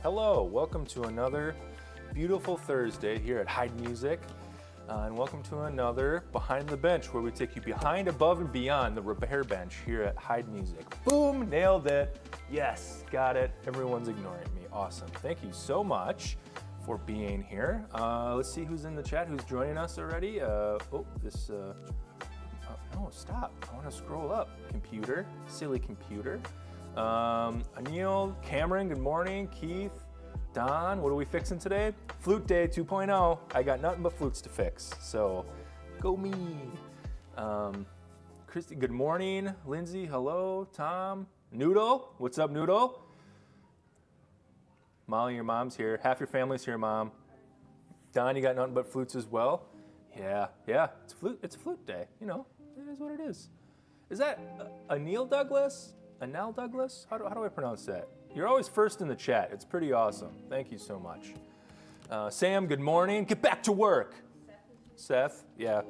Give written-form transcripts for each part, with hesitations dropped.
Hello, welcome to another beautiful Thursday here at Heid Music, and welcome to another Behind the Bench, where we take you behind, above, and beyond the repair bench here at Heid Music. Boom, nailed it. Yes, got it. Everyone's ignoring me. Awesome. Thank you so much for being here. Let's see who's in the chat, who's joining us already. No, stop. I want to scroll up. Computer, silly computer. Anil, Cameron, good morning. Keith, Don, what are we fixing today? Flute Day 2.0. I got nothing but flutes to fix, so go me. Christy, good morning. Lindsay, hello. Tom, Noodle, what's up, Noodle? Molly, your mom's here. Half your family's here, Mom. Don, you got nothing but flutes as well? Yeah, it's a flute day, you know, it is what it is. Is that Anil Douglas? Anel Douglas? How do I pronounce that? You're always first in the chat. It's pretty awesome. Thank you so much. Sam, good morning. Get back to work. Seth, yeah.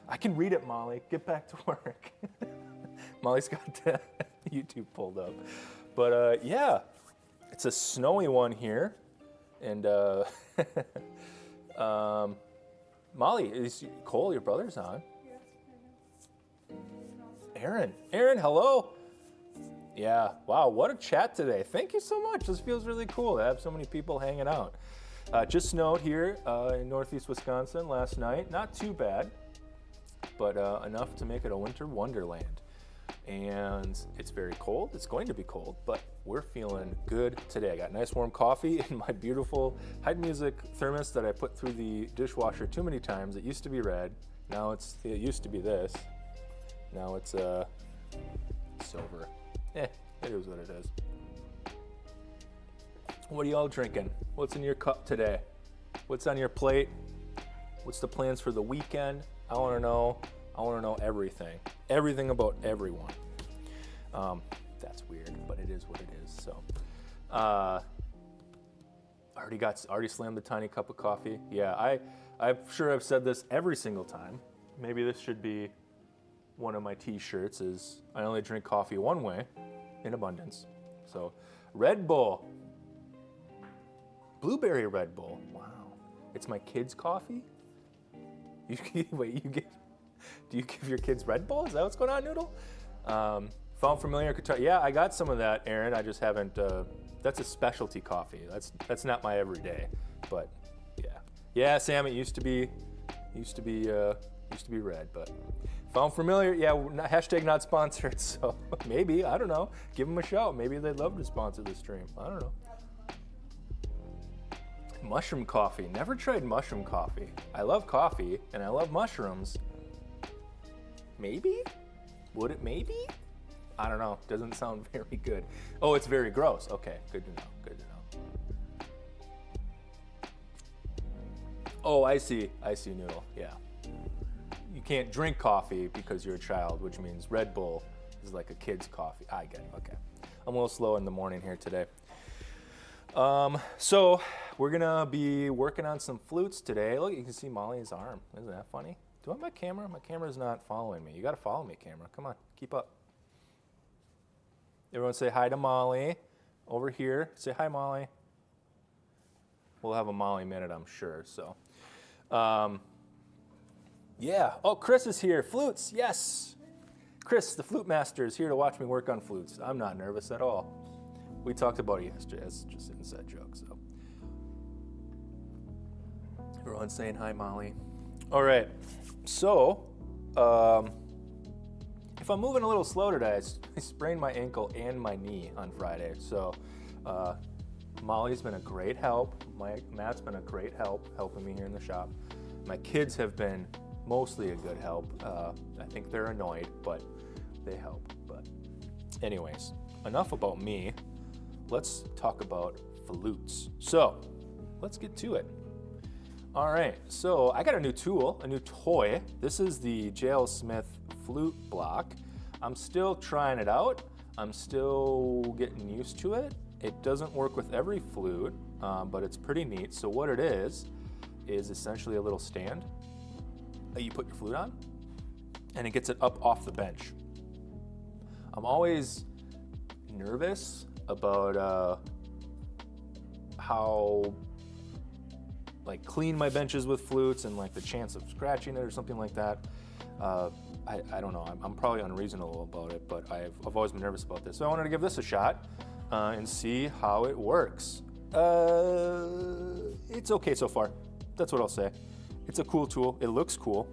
I can read it, Molly. Get back to work. Molly's got the YouTube pulled up. But yeah, it's a snowy one here. And Molly, is Cole, your brother's on? Aaron, hello. Yeah, wow, what a chat today. Thank you so much. This feels really cool to have so many people hanging out. Just snowed here in northeast Wisconsin last night. Not too bad, but enough to make it a winter wonderland. And it's very cold. It's going to be cold, but we're feeling good today. I got nice warm coffee in my beautiful Heid Music thermos that I put through the dishwasher too many times. It used to be red. Now it used to be this. Now it's silver. It is what it is. What are y'all drinking? What's in your cup today? What's on your plate? What's the plans for the weekend? I want to know. I want to know everything. Everything about everyone. That's weird, but it is what it is. So, already slammed the tiny cup of coffee. Yeah, I'm sure I've said this every single time. Maybe this should be one of my t-shirts, is I only drink coffee one way, in abundance. So, Red Bull. Blueberry Red Bull. Wow. It's my kids' coffee? Do you give your kids Red Bull? Is that what's going on, Noodle? Found familiar guitar. Yeah, I got some of that, Aaron. I just haven't, that's a specialty coffee. That's not my everyday, but yeah. Yeah, Sam, it used to be red, but found familiar. Yeah, hashtag not sponsored, so maybe, I don't know. Give them a shout. Maybe they'd love to sponsor the stream. I don't know. Mushroom coffee. Never tried mushroom coffee. I love coffee, and I love mushrooms. Maybe? Would it maybe? I don't know. Doesn't sound very good. Oh, it's very gross. Okay, good to know. Good to know. Oh, I see, Noodle. Yeah. You can't drink coffee because you're a child, which means Red Bull is like a kid's coffee. I get it. Okay. I'm a little slow in the morning here today. So we're gonna be working on some flutes today. Look, you can see Molly's arm. Isn't that funny? Do I have my camera? My camera's not following me. You gotta follow me, camera. Come on, keep up. Everyone say hi to Molly. Over here, say hi, Molly. We'll have a Molly minute, I'm sure, so. Yeah, oh, Chris is here. Flutes, yes. Chris, the flute master, is here to watch me work on flutes. I'm not nervous at all. We talked about it yesterday. It's just an inside joke, so. Everyone's saying hi, Molly. All right, so if I'm moving a little slow today, I sprained my ankle and my knee on Friday. So Molly's been a great help. Matt's been a great help helping me here in the shop. My kids have been mostly a good help. I think they're annoyed, but they help. But anyways, enough about me. Let's talk about flutes. So let's get to it. All right, so I got a new tool, a new toy. This is the J.L. Smith flute block. I'm still trying it out. I'm still getting used to it. It doesn't work with every flute, but it's pretty neat. So what it is essentially a little stand that you put your flute on, and it gets it up off the bench. I'm always nervous about how like clean my bench is with flutes and like the chance of scratching it or something like that. I don't know. I'm probably unreasonable about it, but I've always been nervous about this. So I wanted to give this a shot and see how it works. It's okay so far. That's what I'll say. It's a cool tool. It looks cool.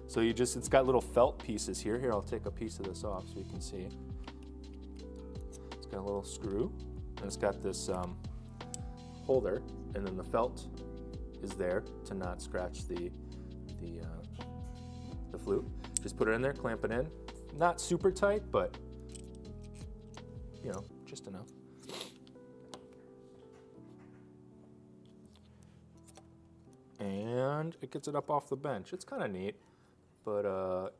So it's got little felt pieces here. Here, I'll take a piece of this off so you can see. It's got a little screw, and it's got this holder, and then the felt is there to not scratch the flute. Just put it in there, clamp it in. Not super tight, but you know, just enough. And it gets it up off the bench. It's kind of neat, but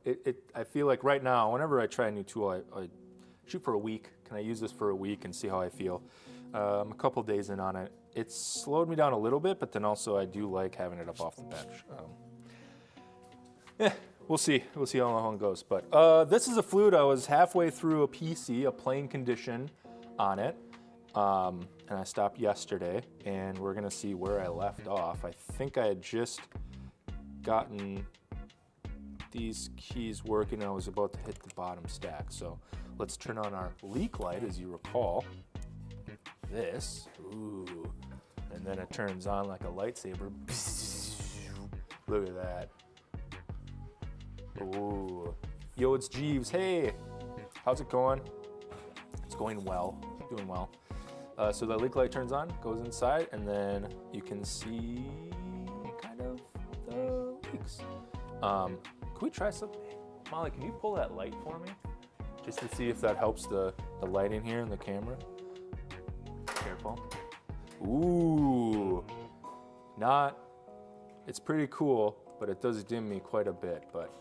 I feel like right now, whenever I try a new tool, I shoot for a week. Can I use this for a week and see how I feel? I'm a couple days in on it. It's slowed me down a little bit, but then also I do like having it up off the bench. We'll see. We'll see how long it goes. But this is a flute. I was halfway through a PC, a playing condition on it. And I stopped yesterday, and we're gonna see where I left off. I think I had just gotten these keys working. I was about to hit the bottom stack. So let's turn on our leak light, as you recall. This, ooh, and then it turns on like a lightsaber. Look at that. Ooh. Yo, it's Jeeves. Hey, how's it going? It's going well, doing well. So the leak light turns on, goes inside, and then you can see kind of the leaks. Can we try something? Molly, can you pull that light for me? Just to see if that helps the lighting here in the camera. Careful. Ooh, it's pretty cool, but it does dim me quite a bit, but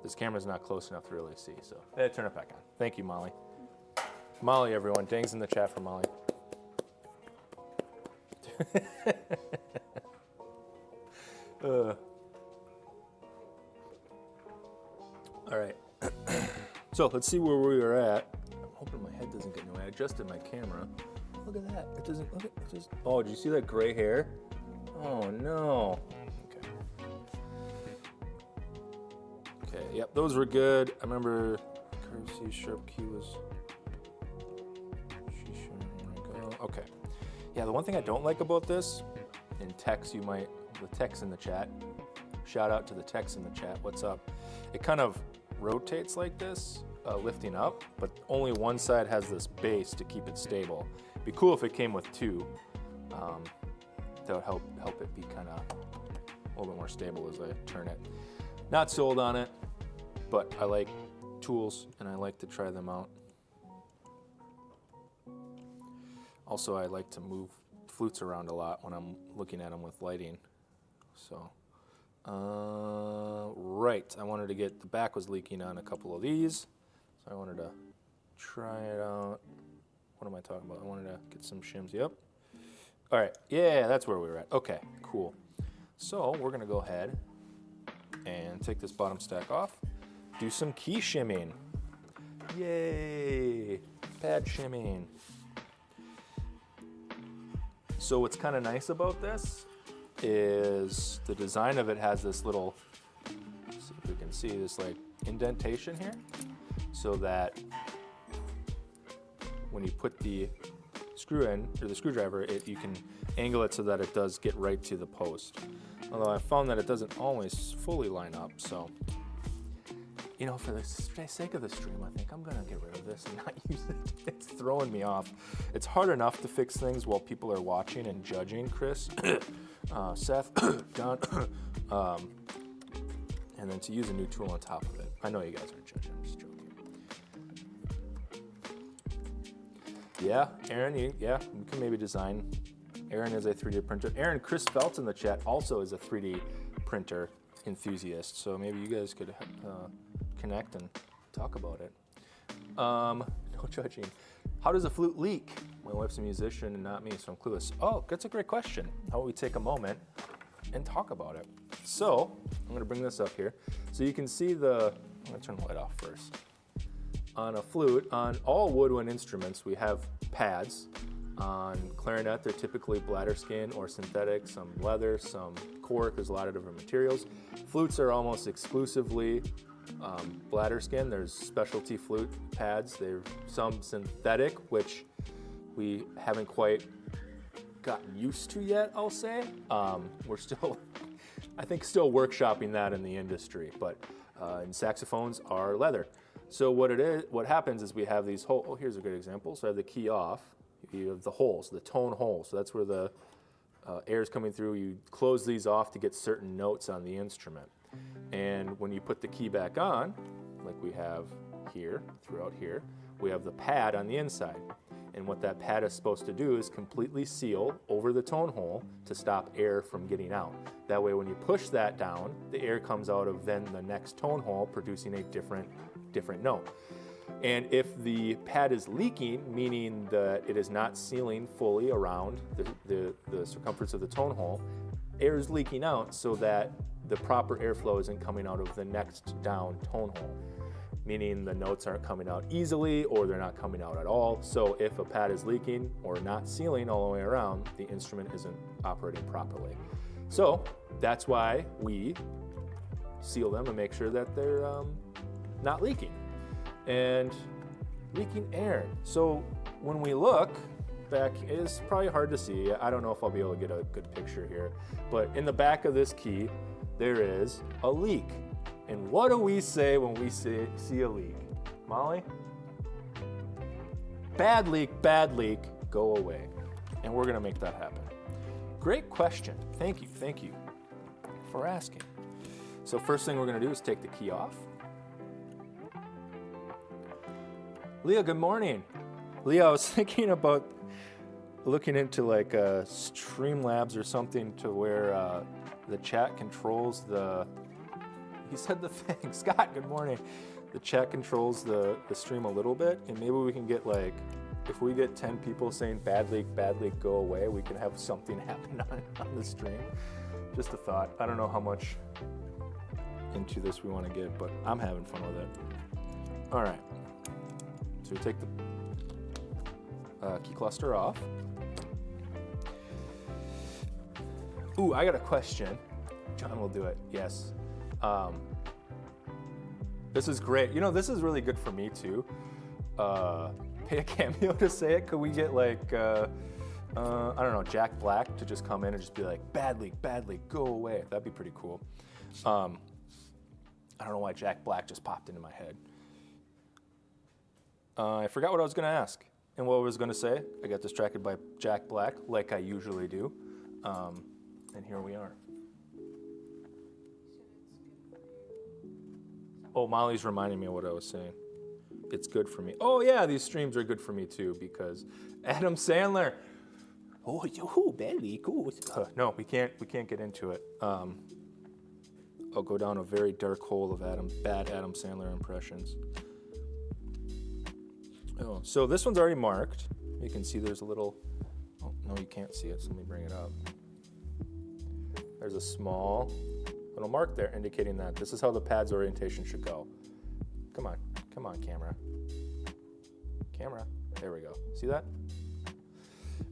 this camera's not close enough to really see, so turn it back on. Thank you, Molly. Molly, everyone. Dang's in the chat for Molly. All right. So let's see where we are at. I'm hoping my head doesn't get in the way. I adjusted my camera. Look at that. It doesn't. Look at it. Just. Oh, did you see that gray hair? Oh no. Okay. Okay. Yep. Those were good. I remember. Curve C sharp key was. Okay. Yeah, the one thing I don't like about this, in techs the techs in the chat, shout out to the techs in the chat, what's up? It kind of rotates like this, lifting up, but only one side has this base to keep it stable. It'd be cool if it came with two. That would help it be kind of a little bit more stable as I turn it. Not sold on it, but I like tools and I like to try them out. Also, I like to move flutes around a lot when I'm looking at them with lighting. So, right, I wanted to get, the back was leaking on a couple of these. So I wanted to try it out. What am I talking about? I wanted to get some shims, yep. All right, yeah, that's where we were at. Okay, cool. So we're gonna go ahead and take this bottom stack off, do some key shimming. Yay, pad shimming. So what's kind of nice about this is the design of it has this little, see if we can see this like indentation here, so that when you put the screw in, or the screwdriver, you can angle it so that it does get right to the post. Although I found that it doesn't always fully line up, so, you know, for the sake of the stream, I think I'm gonna get rid of this and not use it. It's throwing me off. It's hard enough to fix things while people are watching and judging, Chris, Seth, John, and then to use a new tool on top of it. I know you guys aren't judging, I'm just joking. Yeah, Aaron, we can maybe design. Aaron is a 3D printer. Aaron, Chris Feltz in the chat also is a 3D printer enthusiast, so maybe you guys could connect and talk about it. No judging. How does a flute leak? My wife's a musician and not me, so I'm clueless. Oh, that's a great question. How about we take a moment and talk about it? So, I'm gonna bring this up here. So you can see I'm gonna turn the light off first. On a flute, on all woodwind instruments, we have pads On clarinet, they're typically bladder skin or synthetic, some leather, some cork. There's a lot of different materials. Flutes are almost exclusively bladder skin. There's specialty flute pads. There's some synthetic, which we haven't quite gotten used to yet, I'll say. We're still, I think, still workshopping that in the industry, but and saxophones are leather. So what happens is we have these holes. Oh, here's a good example. So I have the key off. You have the holes, the tone holes. So that's where the air is coming through. You close these off to get certain notes on the instrument. And when you put the key back on, like we have here, throughout here, we have the pad on the inside. And what that pad is supposed to do is completely seal over the tone hole to stop air from getting out. That way when you push that down, the air comes out of then the next tone hole, producing a different note. And if the pad is leaking, meaning that it is not sealing fully around the circumference of the tone hole, air is leaking out so that the proper airflow isn't coming out of the next down tone hole, meaning the notes aren't coming out easily or they're not coming out at all. So if a pad is leaking or not sealing all the way around, the instrument isn't operating properly. So that's why we seal them and make sure that they're not leaking and leaking air. So when we look back, it's probably hard to see. I don't know if I'll be able to get a good picture here, but in the back of this key, there is a leak. And what do we say when we see a leak? Molly? Bad leak, go away. And we're gonna make that happen. Great question. Thank you for asking. So first thing we're gonna do is take the key off. Leah, good morning. Leah, I was thinking about looking into like Streamlabs or something to where the chat controls he said the thing. Scott, good morning. The chat controls the stream a little bit, and maybe we can get like, if we get 10 people saying bad leak, go away, we can have something happen on the stream. Just a thought. I don't know how much into this we want to get, but I'm having fun with it. All right. So we take the key cluster off. Ooh, I got a question. John will do it. Yes. This is great. You know, this is really good for me too. Pay a cameo to say it. Could we get like, I don't know, Jack Black to just come in and just be like, bad leak, go away. That'd be pretty cool. I don't know why Jack Black just popped into my head. I forgot what I was going to ask and what I was going to say. I got distracted by Jack Black, like I usually do. And here we are. Oh, Molly's reminding me of what I was saying. It's good for me. Oh yeah, these streams are good for me too because Adam Sandler. Oh, belly, cool. No, we can't get into it. I'll go down a very dark hole of bad Adam Sandler impressions. Oh, so this one's already marked. You can see there's a little. Oh no, you can't see it. So let me bring it up. There's a small little mark there indicating that this is how the pad's orientation should go. Come on, camera. There we go. See that?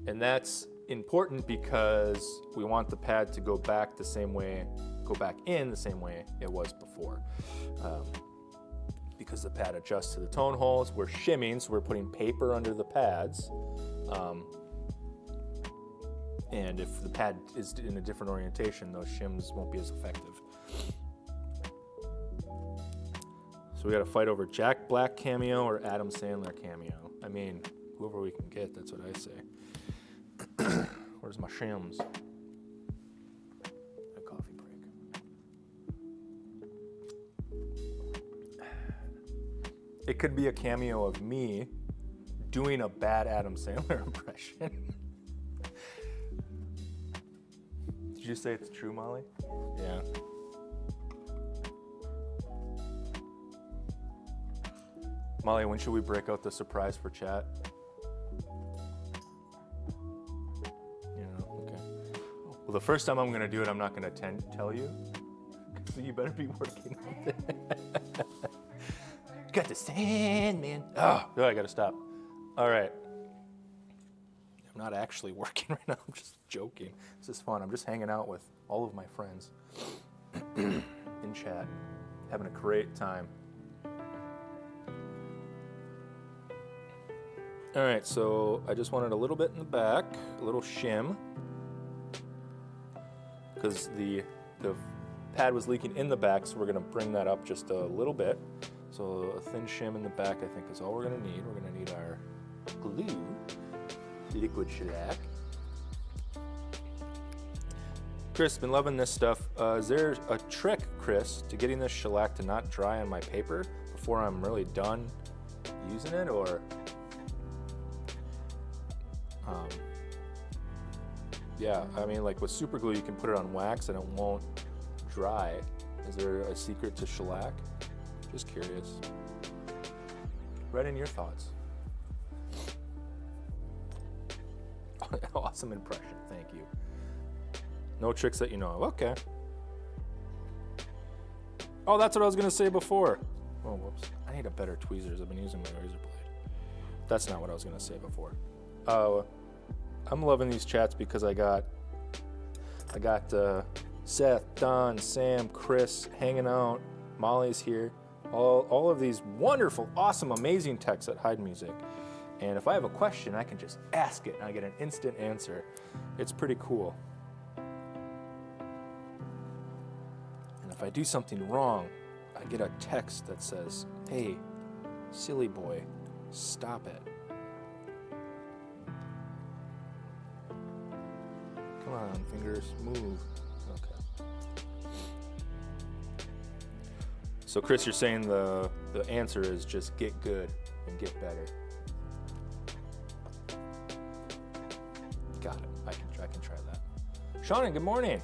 And that's important because we want the pad to go back in the same way it was before. Because the pad adjusts to the tone holes, we're shimming, so we're putting paper under the pads. And if the pad is in a different orientation, those shims won't be as effective. So we got to fight over Jack Black cameo or Adam Sandler cameo. I mean, whoever we can get, that's what I say. Where's my shims? A coffee break. It could be a cameo of me doing a bad Adam Sandler impression. Did you say it's true, Molly? Yeah. Molly, when should we break out the surprise for chat? Okay. Well, the first time I'm going to do it, I'm not going to tell you. So you better be working on it. Got the Sandman. Oh, I got to stop. All right. I'm not actually working right now. I'm just joking. This is fun. I'm just hanging out with all of my friends in chat, having a great time. All right, so I just wanted a little bit in the back, a little shim, because the pad was leaking in the back, so we're going to bring that up just a little bit. So a thin shim in the back, I think, is all we're going to need. We're going to need our glue, liquid shellac. Chris, been loving this stuff. Is there a trick, Chris, to getting this shellac to not dry on my paper before I'm really done using it, or? Yeah, I mean, like with super glue, you can put it on wax and it won't dry. Is there a secret to shellac? Just curious. Write in your thoughts. Awesome impression, thank you. No tricks that you know of. Okay. Oh, that's what I was gonna say before. Oh, whoops. I need a better tweezers. I've been using my razor blade. That's not what I was gonna say before. I'm loving these chats because I got Seth, Don, Sam, Chris hanging out. Molly's here. All of these wonderful, awesome, amazing texts at Heid Music. And if I have a question, I can just ask it and I get an instant answer. It's pretty cool. And if I do something wrong, I get a text that says, "Hey, silly boy, stop it." Come on, fingers, move. Okay. So Chris, you're saying the answer is just get good and get better. Got it. I can try that. Shannon, good morning.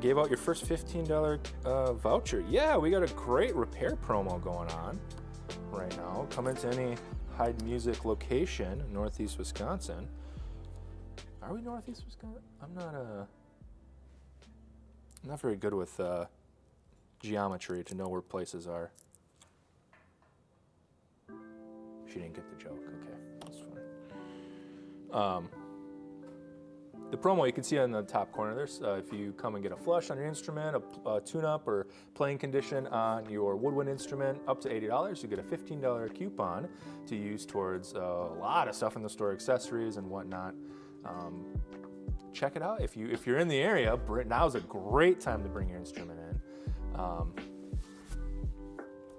Gave out your first $15 voucher. Yeah, we got a great repair promo going on right now. Come into any Heid Music location in Northeast Wisconsin. Are we Northeast Wisconsin? I'm not very good with geometry to know where places are. She didn't get the joke. Okay, that's fine. The promo you can see on the top corner. There's if you come and get a flush on your instrument, a tune-up or playing condition on your woodwind instrument, up to $80, you get a $15 coupon to use towards a lot of stuff in the store, accessories and whatnot. Check it out. If you're in the area, now's a great time to bring your instrument in.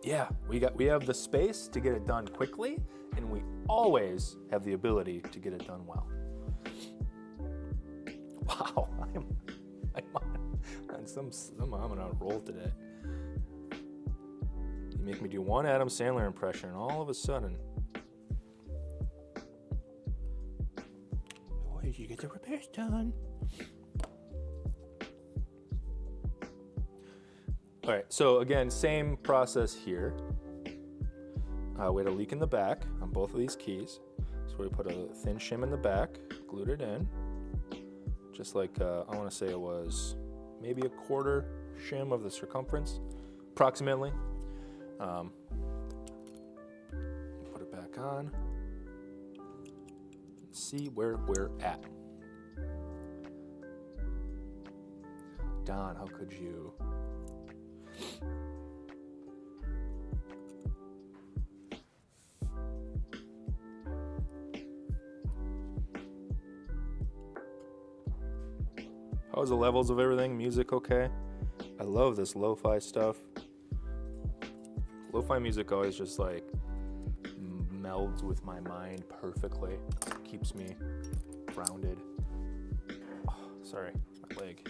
Yeah, we have the space to get it done quickly, and we always have the ability to get it done well. Wow, I'm on a roll today. You make me do one Adam Sandler impression, and all of a sudden, you get the repairs done. All right, so again, same process here. We had a leak in the back on both of these keys. So we put a thin shim in the back, glued it in. Just like, I want to say it was maybe a quarter shim of the circumference, approximately. Put it back on. See where we're at. Don, how could you? How's the levels of everything? Music okay? I love this lo-fi stuff. Lo-fi music always just like melds with my mind perfectly. Keeps me grounded. Oh, sorry, my leg.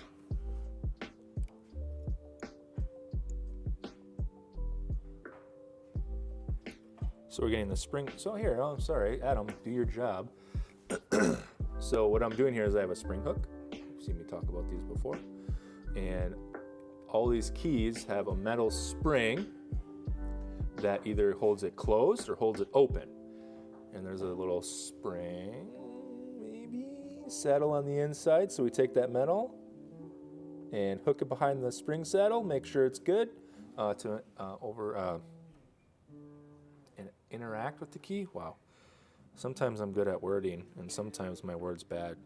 So we're getting the spring. So here, oh, I'm sorry, Adam, do your job. So what I'm doing here is I have a spring hook. You've seen me talk about these before. And all these keys have a metal spring that either holds it closed or holds it open. And there's a little spring, maybe, saddle on the inside. So we take that metal and hook it behind the spring saddle, make sure it's good and interact with the key. Wow. Sometimes I'm good at wording, and sometimes my word's bad.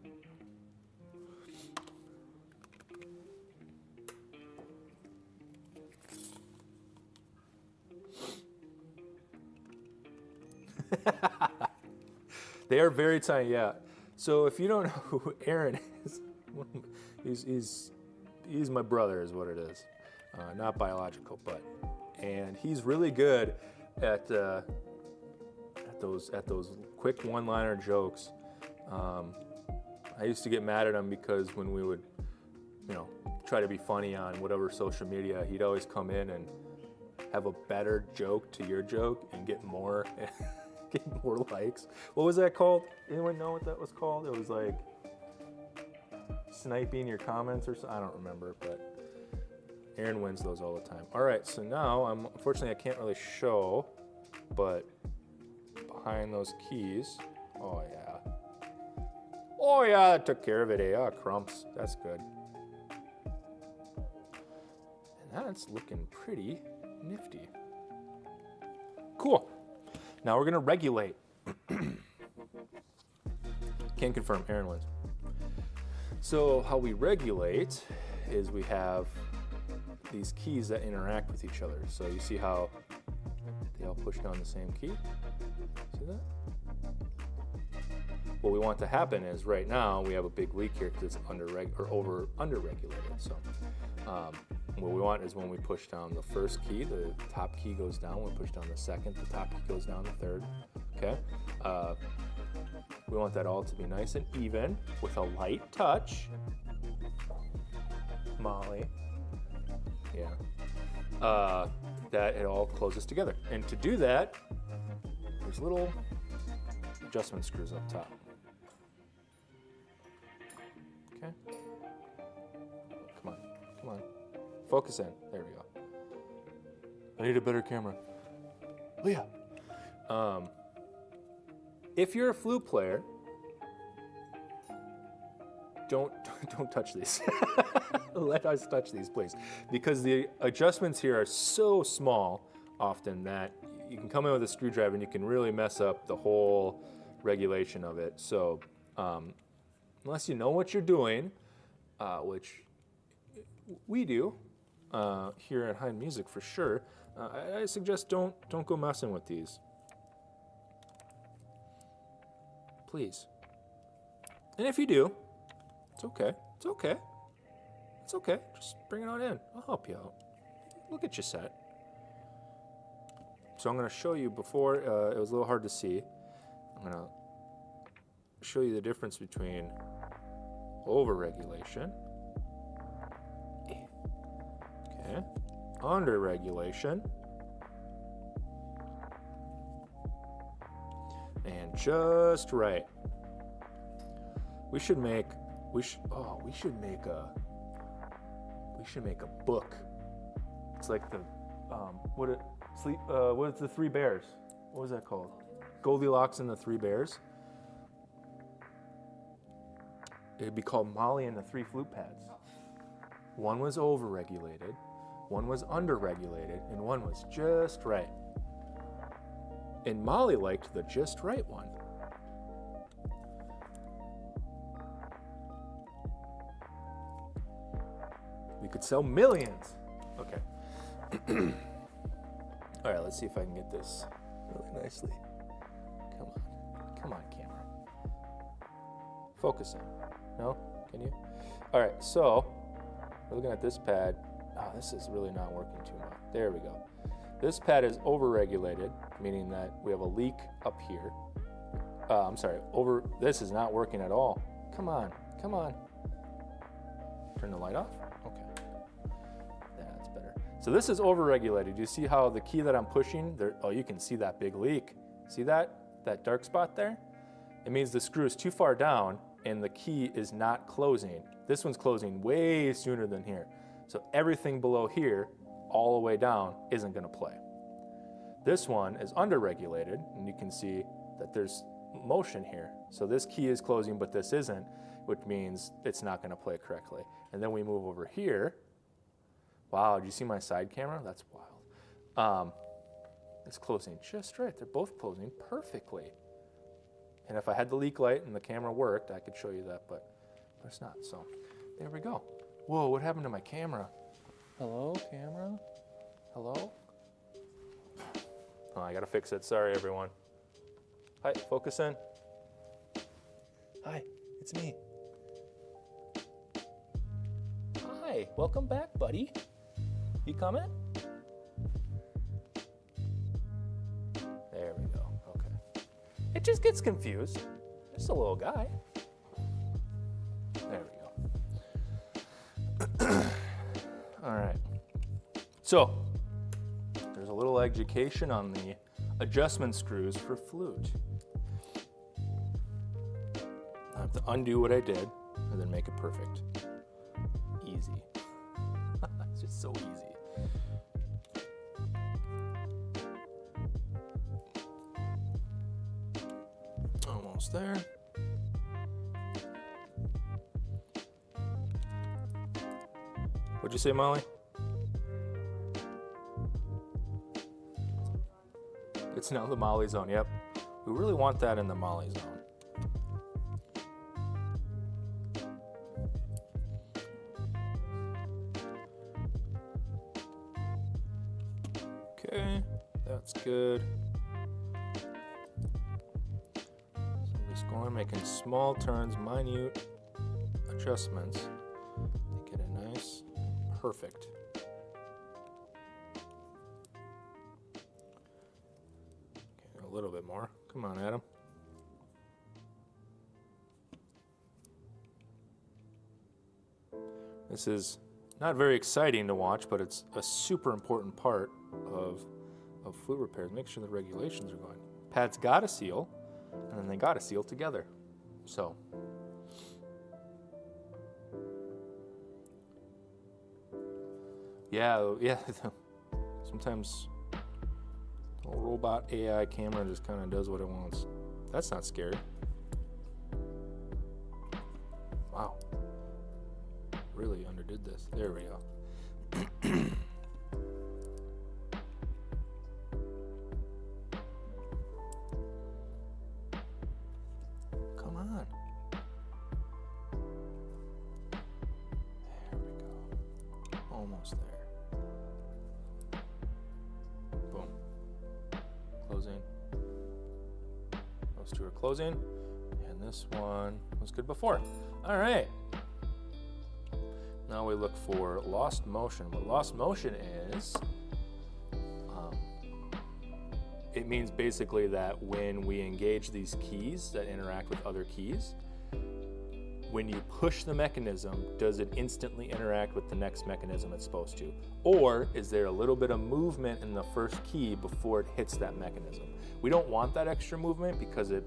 They are very tiny, yeah. So if you don't know who Aaron is, he's my brother, is what it is. Not biological, and he's really good at those quick one-liner jokes. I used to get mad at him because when we would, try to be funny on whatever social media, he'd always come in and have a better joke to your joke and get more likes. What was that called? Anyone know what that was called? It was like sniping your comments or something. I don't remember, but Aaron wins those all the time. All right, so now unfortunately I can't really show, but behind those keys, oh yeah, that took care of it. Eh? Crumps, that's good. And that's looking pretty nifty. Cool. Now we're gonna regulate. Can confirm, Aaron wins. So how we regulate is we have these keys that interact with each other. So you see how they all push down the same key? See that? What we want to happen is right now we have a big leak here because it's under-regulated. So what we want is when we push down the first key, the top key goes down. When we push down the second, the top key goes down, the third. Okay? We want that all to be nice and even with a light touch. Molly. Yeah. That it all closes together. And to do that, there's little adjustment screws up top. Okay? Come on. Focus in. There we go. I need a better camera. Leah. If you're a flute player, don't touch these. Let us touch these, please. Because the adjustments here are so small often that you can come in with a screwdriver and you can really mess up the whole regulation of it. So unless you know what you're doing, which we do here at Heid Music for sure, I suggest don't go messing with these. Please. And if you do, it's okay. It's okay. It's okay. Just bring it on in. I'll help you out. We'll get you set. So I'm going to show you before, it was a little hard to see. I'm going to show you the difference between overregulation, okay, underregulation, and just right. We should make a book. It's like the what's the Three Bears? What was that called? Goldilocks and the Three Bears. It'd be called Molly and the Three Flute Pads. One was overregulated, one was underregulated, and one was just right. And Molly liked the just right one. We could sell millions. Okay. All right, let's see if I can get this really nicely. Come on, camera. Focus in. No? Can you? All right, so we're looking at this pad. Oh, this is really not working too much. There we go. This pad is overregulated, meaning that we have a leak up here. This is not working at all. Come on. Turn the light off? Okay. That's better. So this is overregulated. You see how the key that I'm pushing, you can see that big leak. See that dark spot there? It means the screw is too far down and the key is not closing. This one's closing way sooner than here. So everything below here, all the way down, isn't gonna play. This one is underregulated, and you can see that there's motion here. So this key is closing, but this isn't, which means it's not gonna play correctly. And then we move over here. Wow, did you see my side camera? That's wild. It's closing just right. They're both closing perfectly. And if I had the leak light and the camera worked, I could show you that, but it's not. So there we go. Whoa, what happened to my camera? Hello, camera? Hello? Oh, I gotta fix it. Sorry, everyone. Hi, focus in. Hi, it's me. Hi, welcome back, buddy. You coming? There we go. Okay. It just gets confused. Just a little guy. There we go. All right. So, there's a little education on the adjustment screws for flute. I have to undo what I did and then make it perfect. Easy. It's just so easy. Almost there. What'd you say, Molly? It's now the Molly zone, yep. We really want that in the Molly zone. Okay, that's good. So I'm just going, making small turns, minute adjustments to get it nice, perfect. Okay, a little bit more. Come on, Adam. This is not very exciting to watch, but it's a super important part of flute repairs. Make sure the regulations are going. Pads gotta seal, and then they gotta seal together. So, yeah. Sometimes the little robot AI camera just kind of does what it wants. That's not scary. Wow. Really underdid this. There we go. Come on. There we go. Almost there. Boom. Closing. Those two are closing. And this one was good before. All right. Now we look for lost motion. What lost motion is, it means basically that when we engage these keys that interact with other keys, when you push the mechanism, does it instantly interact with the next mechanism it's supposed to? Or is there a little bit of movement in the first key before it hits that mechanism? We don't want that extra movement because it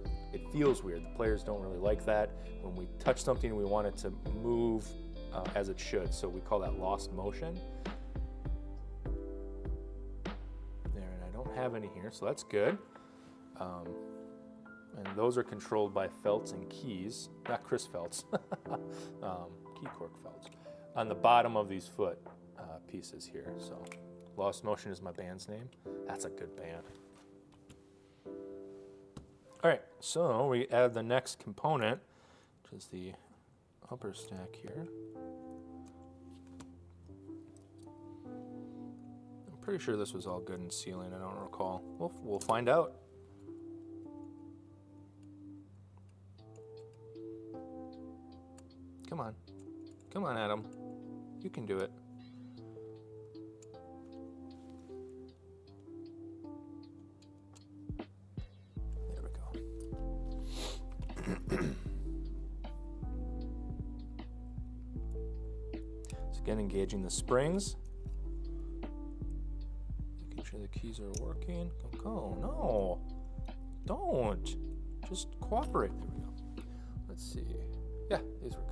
feels weird. The players don't really like that. When we touch something, we want it to move as it should, so we call that lost motion. There, and I don't have any here, so that's good. And those are controlled by felts and keys, not Chris Felts, key cork felts, on the bottom of these foot pieces here. So Lost Motion is my band's name. That's a good band. All right, so we add the next component, which is the upper stack here. I'm pretty sure this was all good in sealing. I don't recall. We'll find out. Come on. Come on, Adam. You can do it. There we go. So again, engaging the springs. Making sure the keys are working. Go, no. Don't. Just cooperate. There we go. Let's see. Yeah, these were good.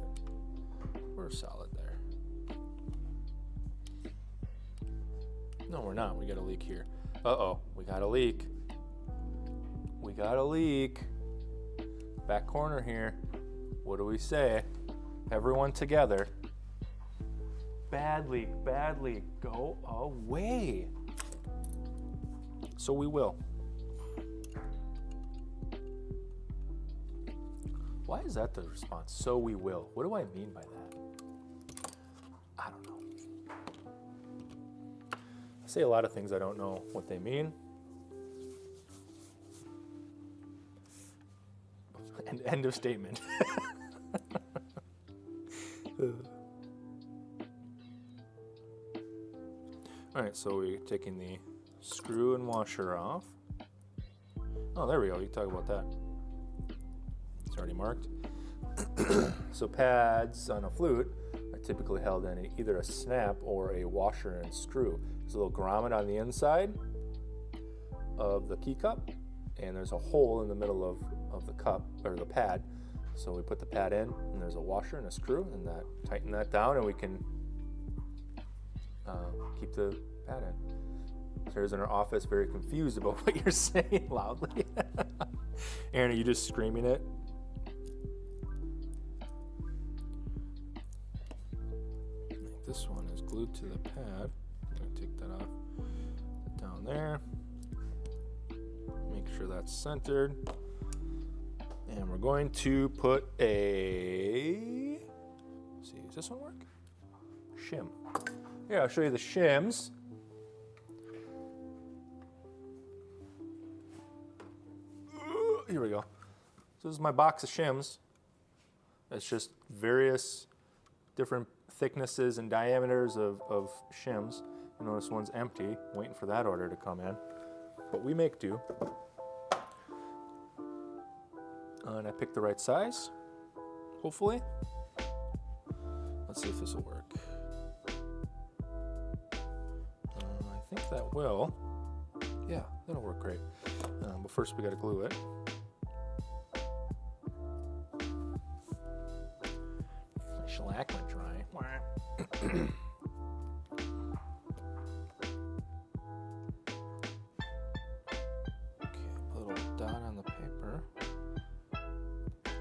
We're solid there. No, we're not. We got a leak here. Uh-oh, we got a leak. We got a leak. Back corner here. What do we say? Everyone together. Bad leak, bad leak. Go away. So we will. is that the response? So we will. What do I mean by that? I don't know. I say a lot of things I don't know what they mean. And end of statement. All right, so we're taking the screw and washer off. Oh, there we go. You can talk about that. It's already marked. So pads on a flute are typically held in either a snap or a washer and screw. There's a little grommet on the inside of the key cup, and there's a hole in the middle of the cup, or the pad. So we put the pad in, and there's a washer and a screw, and that tighten that down, and we can keep the pad in. Sarah's in her office, very confused about what you're saying loudly. Aaron, are you just screaming it? This one is glued to the pad. I'm going to take that off. Down there. Make sure that's centered. And we're going to put a, let's see, does this one work? Shim. Here, I'll show you the shims. Here we go. So this is my box of shims. It's just various different thicknesses and diameters of shims. You notice one's empty, waiting for that order to come in. But we make do. And I picked the right size, hopefully. Let's see if this will work. I think that will. Yeah, that'll work great. But first we gotta glue it. My shellac went dry.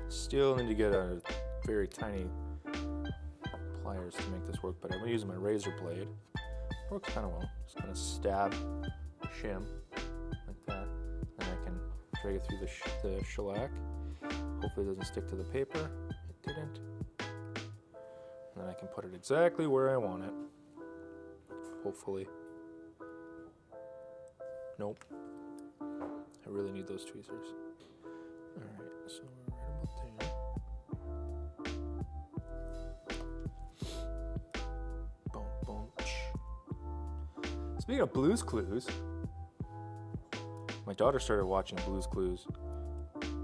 Still need to get a very tiny pliers to make this work, but I'm using my razor blade. Works kind of well. Just gonna stab the shim like that, and I can drag it through the shellac. Hopefully it doesn't stick to the paper. It didn't. And then I can put it exactly where I want it. Hopefully. Nope. I really need those tweezers. Alright, so we're right about there. Boom, boom. Speaking of Blue's Clues, my daughter started watching Blue's Clues,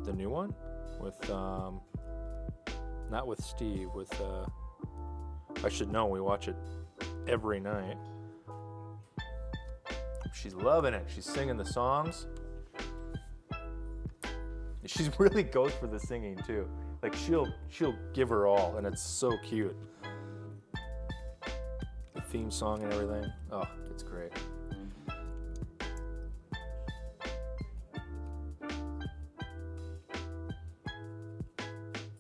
the new one, with, not with Steve, with, I should know, we watch it every night. She's loving it. She's singing the songs. She really goes for the singing too. Like she'll give her all, and it's so cute. The theme song and everything. Oh, it's great.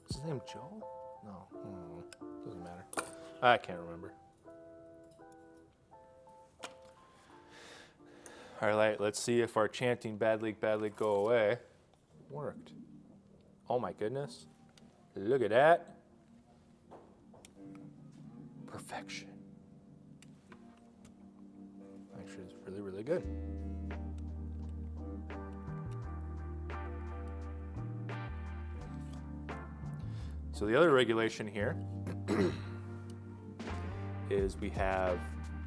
Is his name Joe? No, doesn't matter. I can't remember. All right, let's see if our chanting bad leak, go away worked. Oh my goodness. Look at that. Perfection. Actually, it's really, really good. So the other regulation here is we have,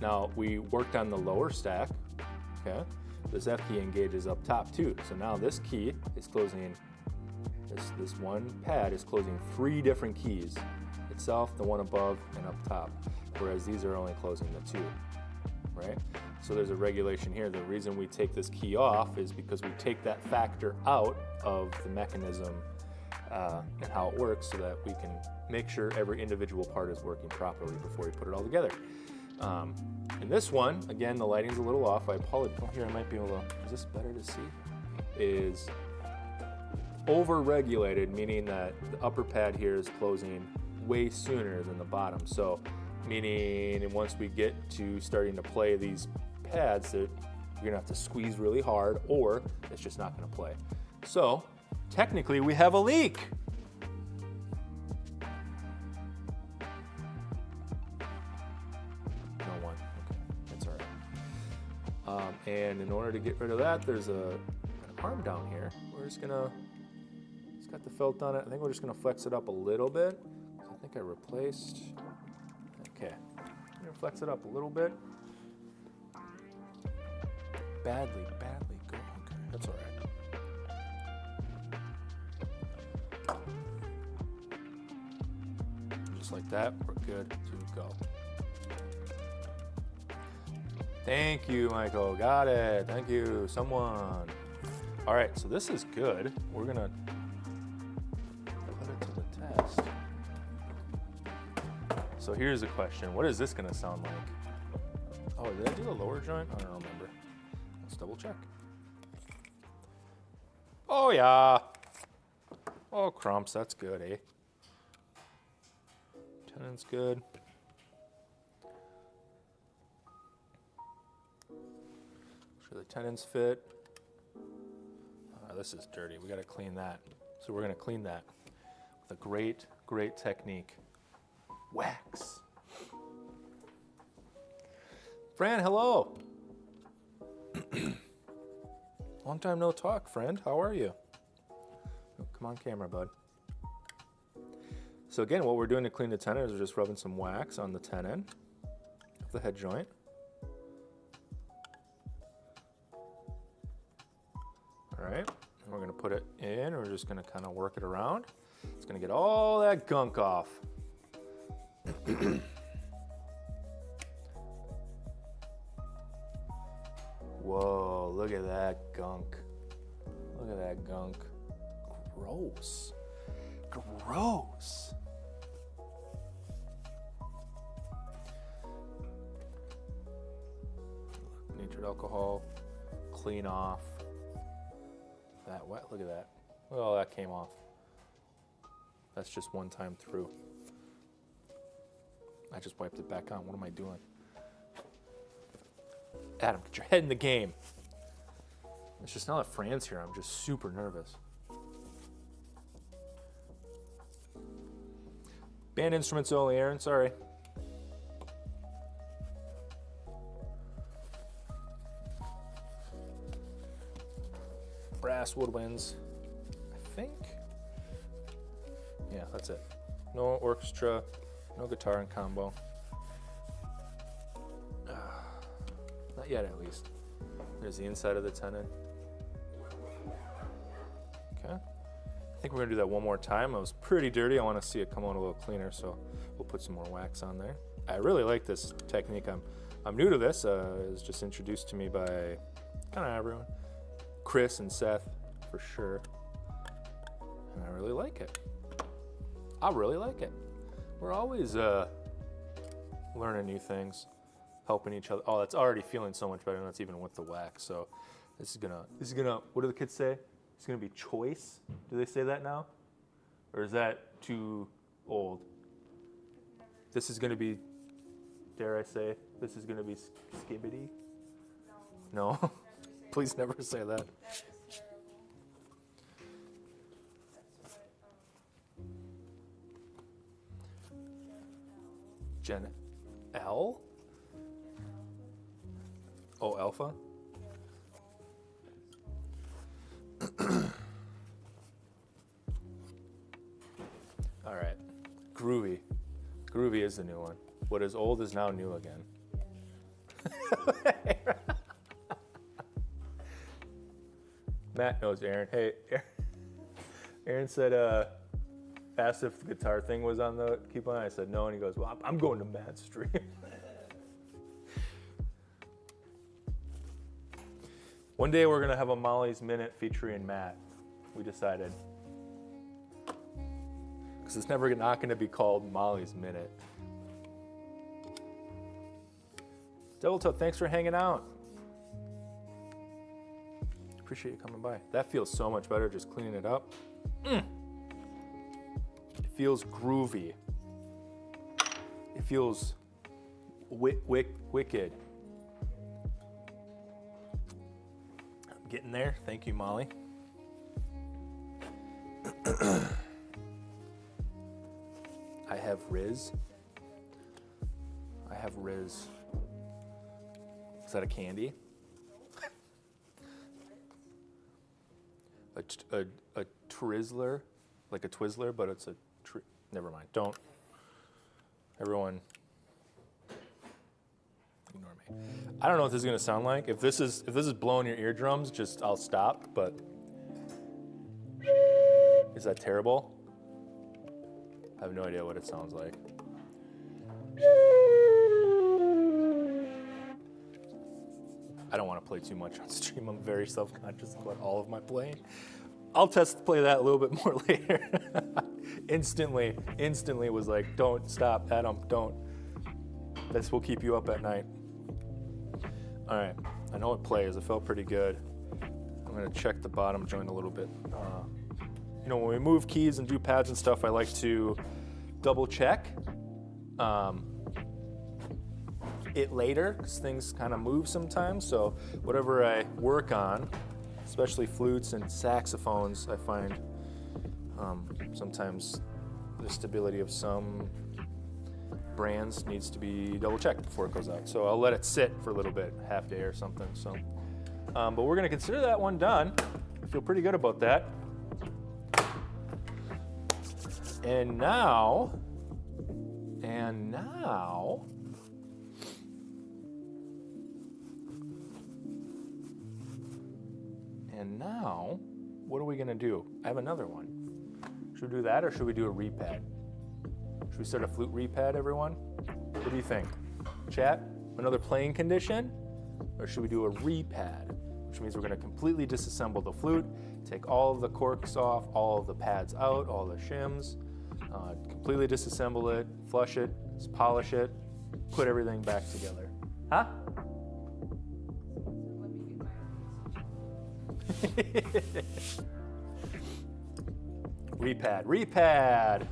now we worked on the lower stack, okay? This F key engages up top too. So now this key is closing, this one pad is closing 3 different keys. Itself, the one above, and up top. Whereas these are only closing the 2, right? So there's a regulation here. The reason we take this key off is because we take that factor out of the mechanism and how it works so that we can make sure every individual part is working properly before we put it all together. In this one, again, the lighting's a little off. I apologize. Here, I might be able to, is this better to see? Is over-regulated, meaning that the upper pad here is closing way sooner than the bottom. So, meaning once we get to starting to play these pads, that you're gonna have to squeeze really hard, or it's just not gonna play. So, technically, we have a leak. And in order to get rid of that, there's an arm down here. We're just gonna, it's got the felt on it. I think we're just gonna flex it up a little bit. I think I replaced, okay. I'm gonna flex it up a little bit. Badly go. Okay, that's all right. Just like that, we're good to go. Thank you, Michael. Got it. Thank you, someone. All right, so this is good. We're gonna put it to the test. So here's a question. What is this gonna sound like? Oh, did I do the lower joint? I don't remember. Let's double check. Oh yeah. Oh, crumps, that's good, eh? Tenon's good. Sure the tenons fit. This is dirty. We got to clean that. So we're going to clean that with a great technique. Wax. Fran, hello. Long time no talk, friend. How are you? Oh, come on camera, bud. So again, what we're doing to clean the tenon is we're just rubbing some wax on the tenon of the head joint. All right, and we're gonna put it in. We're just gonna kind of work it around. It's gonna get all that gunk off. Whoa, look at that gunk. Look at that gunk. Gross. Gross. Natured alcohol, clean off. That wet, look at that. Well, that came off. That's just one time through. I just wiped it back on. What am I doing? Adam, get your head in the game. It's just now that Fran's here, I'm just super nervous. Band instruments only, Aaron, sorry. Brass woodwinds, I think. Yeah, that's it. No orchestra, no guitar in combo. Not yet, at least. There's the inside of the tenon. Okay. I think we're gonna do that one more time. It was pretty dirty. I want to see it come out a little cleaner, so we'll put some more wax on there. I really like this technique. I'm new to this. It was just introduced to me by kind of everyone. Chris and Seth, for sure. And I really like it. I really like it. We're always learning new things, helping each other. Oh, that's already feeling so much better, and that's even with the wax. So this is gonna. What do the kids say? It's gonna be choice. Do they say that now, or is that too old? This is gonna be. Dare I say? This is gonna be skibbity. No. No? Please never say that. That is terrible. That's what, Gen L? Oh, alpha? All right. Groovy. Groovy is the new one. What is old is now new again. Matt knows Aaron. Hey, Aaron said, asked if the guitar thing was on the coupon. I said no, and he goes, well, I'm going to Matt's stream. One day we're gonna have a Molly's Minute featuring Matt. We decided, because it's never not gonna be called Molly's Minute. Devil Toe, thanks for hanging out. Appreciate you coming by. That feels so much better just cleaning it up. It feels groovy. It feels wicked. I'm getting there. Thank you, Molly. I have Riz. I have Riz. Is that a candy? a Twizzler, like a Twizzler, but it's a never mind. Don't. Everyone, ignore me. I don't know what this is gonna sound like. If this is blowing your eardrums, just I'll stop. But is that terrible? I have no idea what it sounds like. I don't want to play too much on stream. I'm very self-conscious about all of my playing. I'll play that a little bit more later. Instantly was like, don't stop, Adam, don't. This will keep you up at night. All right, I know it plays. It felt pretty good. I'm gonna check the bottom joint a little bit. You know, when we move keys and do pads and stuff, I like to double check it later, because things kind of move sometimes. So whatever I work on, especially flutes and saxophones, I find sometimes the stability of some brands needs to be double checked before it goes out. So I'll let it sit for a little bit, half day or something. So, but we're gonna consider that one done. I feel pretty good about that. And now, what are we gonna do? I have another one. Should we do that or should we do a repad? Should we start a flute repad, everyone? What do you think? Chat, another playing condition? Or should we do a repad? Which means we're gonna completely disassemble the flute, take all of the corks off, all of the pads out, all the shims, completely disassemble it, flush it, polish it, put everything back together. Huh? Repad.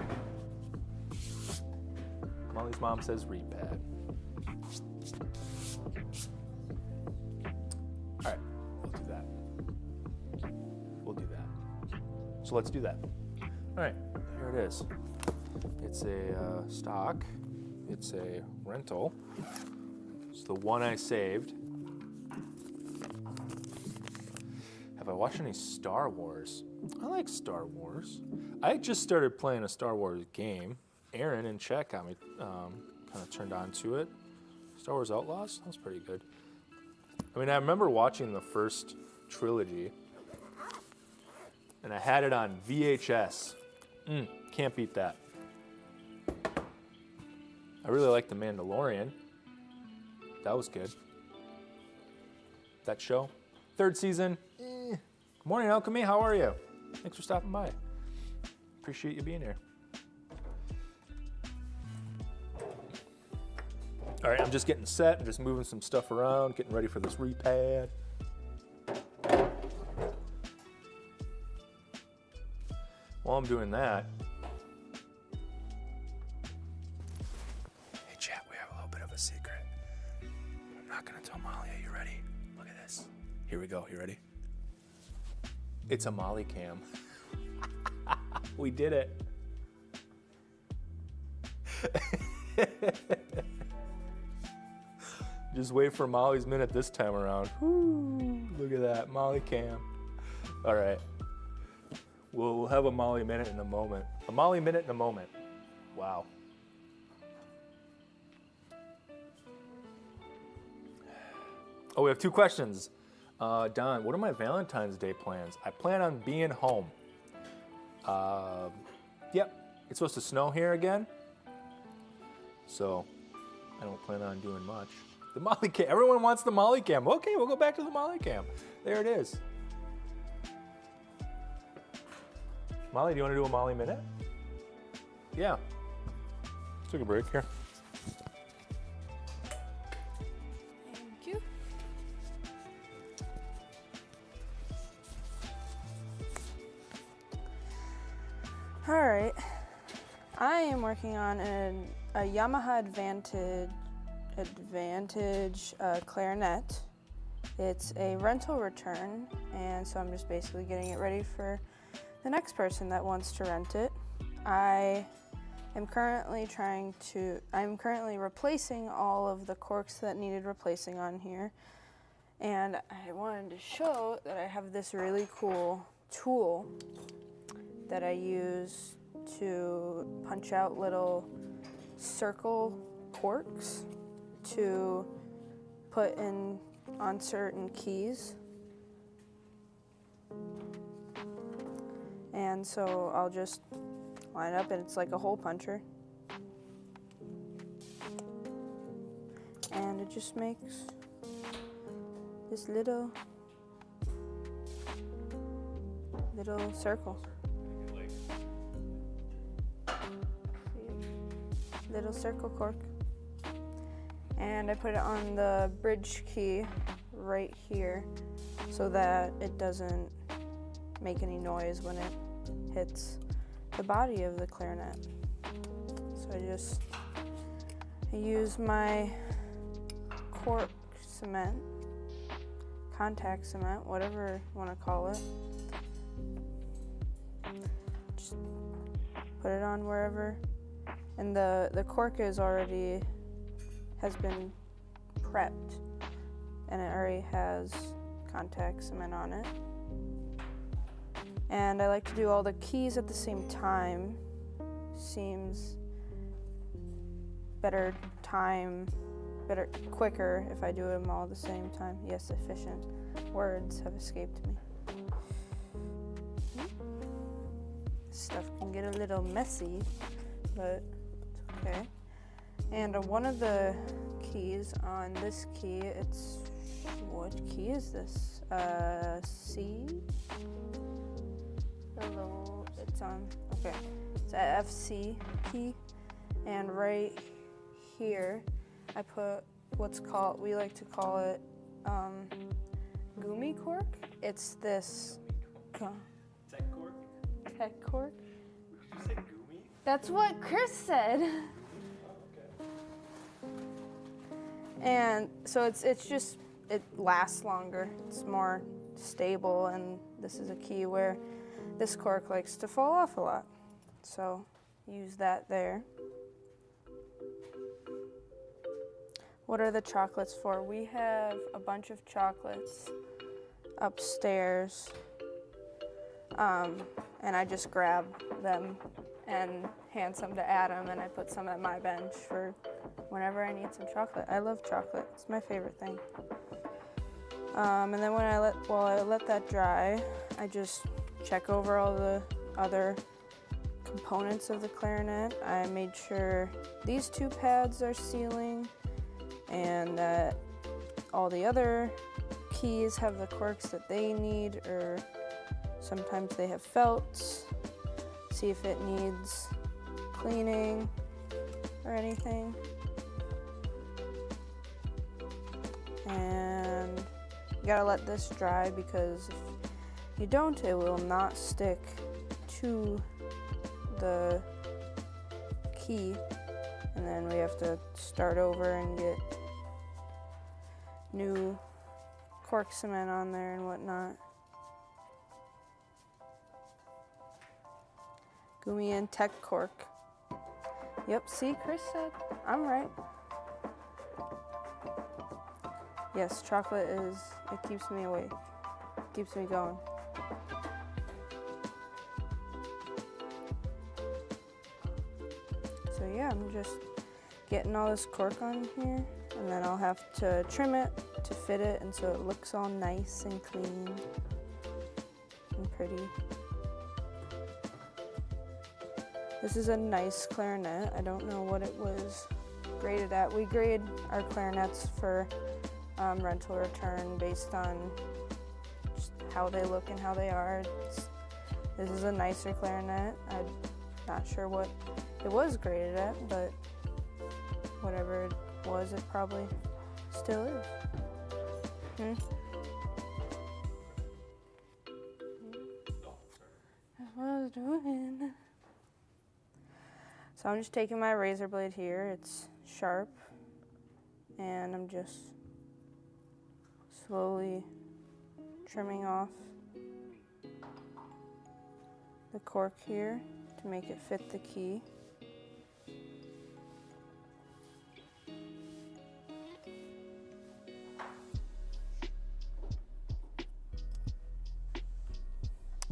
Molly's mom says repad. All right, we'll do that. So let's do that. All right, here it is. It's a stock. It's a rental. It's the one I saved. Have I watched any Star Wars? I like Star Wars. I just started playing a Star Wars game. Aaron in chat got me kind of turned on to it. Star Wars Outlaws? That was pretty good. I mean, I remember watching the first trilogy, and I had it on VHS. Can't beat that. I really liked The Mandalorian. That was good. That show. 3rd season. Good morning, Alchemy. How are you? Thanks for stopping by. Appreciate you being here. All right, I'm just getting set. I'm just moving some stuff around, getting ready for this repad. While I'm doing that, hey chat, we have a little bit of a secret. I'm not gonna tell Molly. Are you ready? Look at this. Here we go. You ready? It's a Molly cam. We did it. Just wait for Molly's minute this time around. Woo, look at that, Molly cam. All right. We'll have a Molly minute in a moment. A Molly minute in a moment. Wow. Oh, we have 2 questions. Don, what are my Valentine's Day plans? I plan on being home. Yep, it's supposed to snow here again. So I don't plan on doing much. The Molly cam, everyone wants the Molly cam. Okay, we'll go back to the Molly cam. There it is. Molly, do you want to do a Molly minute? Yeah. Took a break here. Thank you. All right. I am working on a Yamaha Advantage clarinet. It's a rental return, and so I'm just basically getting it ready for the next person that wants to rent it. I'm currently replacing all of the corks that needed replacing on here, and I wanted to show that I have this really cool tool that I use to punch out little circle corks to put in on certain keys. And so I'll just line it up, and it's like a hole puncher. And it just makes this little circle. Little circle cork. And I put it on the bridge key right here so that it doesn't make any noise when it hits the body of the clarinet. So I use my cork cement, contact cement, whatever you want to call it. Just put it on wherever. And the cork has been prepped, and it already has contact cement on it. And I like to do all the keys at the same time. Seems quicker if I do them all at the same time. Yes, efficient. Words have escaped me. Stuff can get a little messy, but it's okay. And one of the keys on this key, what key is this? C? Hello, it's on, okay. It's a FC key. And right here, I put we like to call it gumi cork. It's this. Tech cork? Tech cork? Did you say gumi? That's what Chris said. And so it lasts longer. It's more stable, and this is a key where this cork likes to fall off a lot. So use that there. What are the chocolates for? We have a bunch of chocolates upstairs, and I just grab them and hand some to Adam, and I put some at my bench for whenever I need some chocolate. I love chocolate. It's my favorite thing. And then while I let that dry, I just check over all the other components of the clarinet. I made sure these two pads are sealing, and that all the other keys have the corks that they need, or sometimes they have felts. See if it needs cleaning or anything. And you gotta let this dry, because if you don't, it will not stick to the key, and then we have to start over and get new cork cement on there and whatnot. Gumi and tech cork. Yep, see, Chris said I'm right. Yes, chocolate it keeps me awake. Keeps me going. So yeah, I'm just getting all this cork on here, and then I'll have to trim it to fit it, and so it looks all nice and clean and pretty. This is a nice clarinet. I don't know what it was graded at. We grade our clarinets for rental return based on just how they look and how they are. This is a nicer clarinet. I'm not sure what it was graded at, but whatever it was, it probably still is. I was doing. So I'm just taking my razor blade here. It's sharp, and I'm just slowly trimming off the cork here to make it fit the key.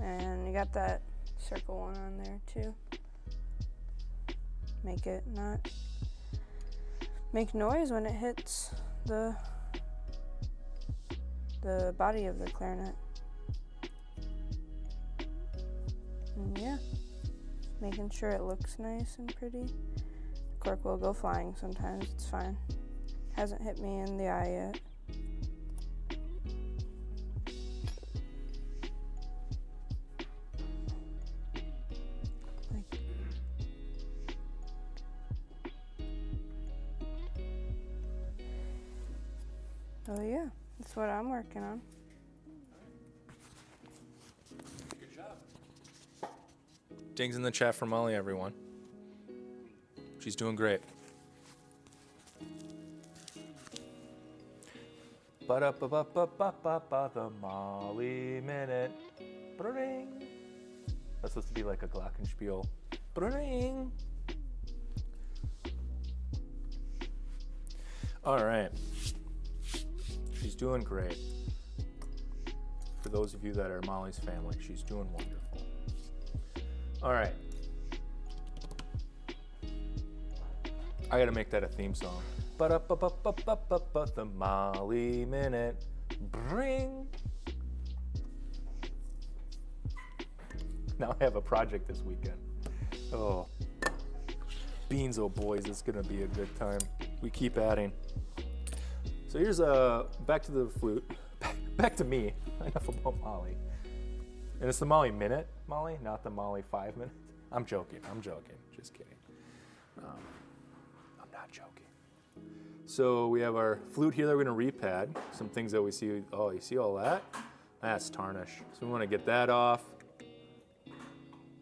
And you got that circle one on there too. Make it not make noise when it hits the body of the clarinet. And yeah, making sure it looks nice and pretty. Cork will go flying sometimes, it's fine. Hasn't hit me in the eye yet. Oh yeah, that's what I'm working on. Good job. Dings in the chat for Molly, everyone. She's doing great. Ba-da-ba-ba-ba-ba-ba, the Molly Minute. Ba-da-ding. That's supposed to be like a glockenspiel. Ba-da-ding. All right. She's doing great. For those of you that are Molly's family, she's doing wonderful. All right. I gotta make that a theme song. Ba-da-ba-ba-ba-ba-ba, the Molly Minute. Bring. Now I have a project this weekend. Oh. Beans, oh boys, it's gonna be a good time. We keep adding. So here's back to the flute. Back to me. Enough about Molly. And it's the Molly Minute, Molly, not the Molly 5 minutes. I'm joking. Just kidding. I'm not joking. So we have our flute here that we're going to repad. Some things that we see. Oh, you see all that? That's tarnish. So we want to get that off.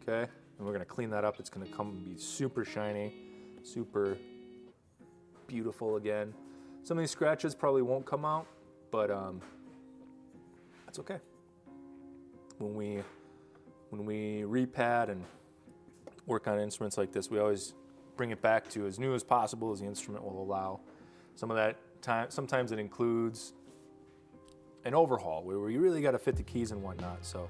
Okay. And we're going to clean that up. It's going to come and be super shiny, super beautiful again. Some of these scratches probably won't come out, but that's okay. When we repad and work on instruments like this, we always bring it back to as new as possible as the instrument will allow. Some of that time, sometimes it includes an overhaul where we really got to fit the keys and whatnot. So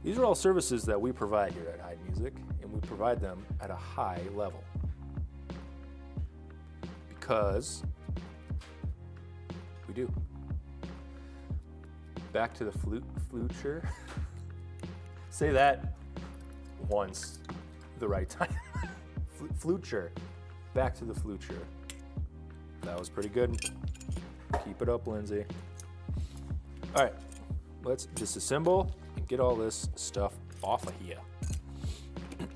these are all services that we provide here at Heid Music, and we provide them at a high level because we do. Back to the fluture. Say that once the right time. Fluture. Back to the fluture. That was pretty good. Keep it up, Lindsay. All right, let's disassemble and get all this stuff off of here.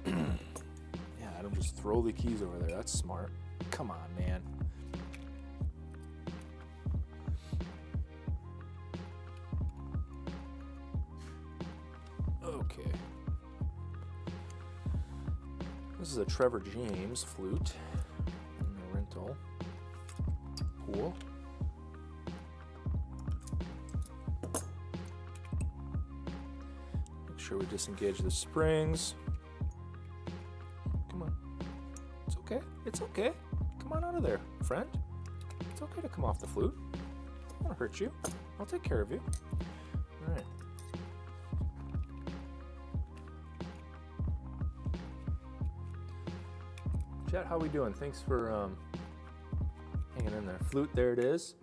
Yeah, I don't just throw the keys over there. That's smart. Come on, man. Okay. This is a Trevor James flute in the rental. Cool. Make sure we disengage the springs. Come on. It's okay. It's okay. Come on out of there, friend. It's okay to come off the flute. I don't want to hurt you. I'll take care of you. All right. Chat, how we doing? Thanks for hanging in there. Flute, there it is.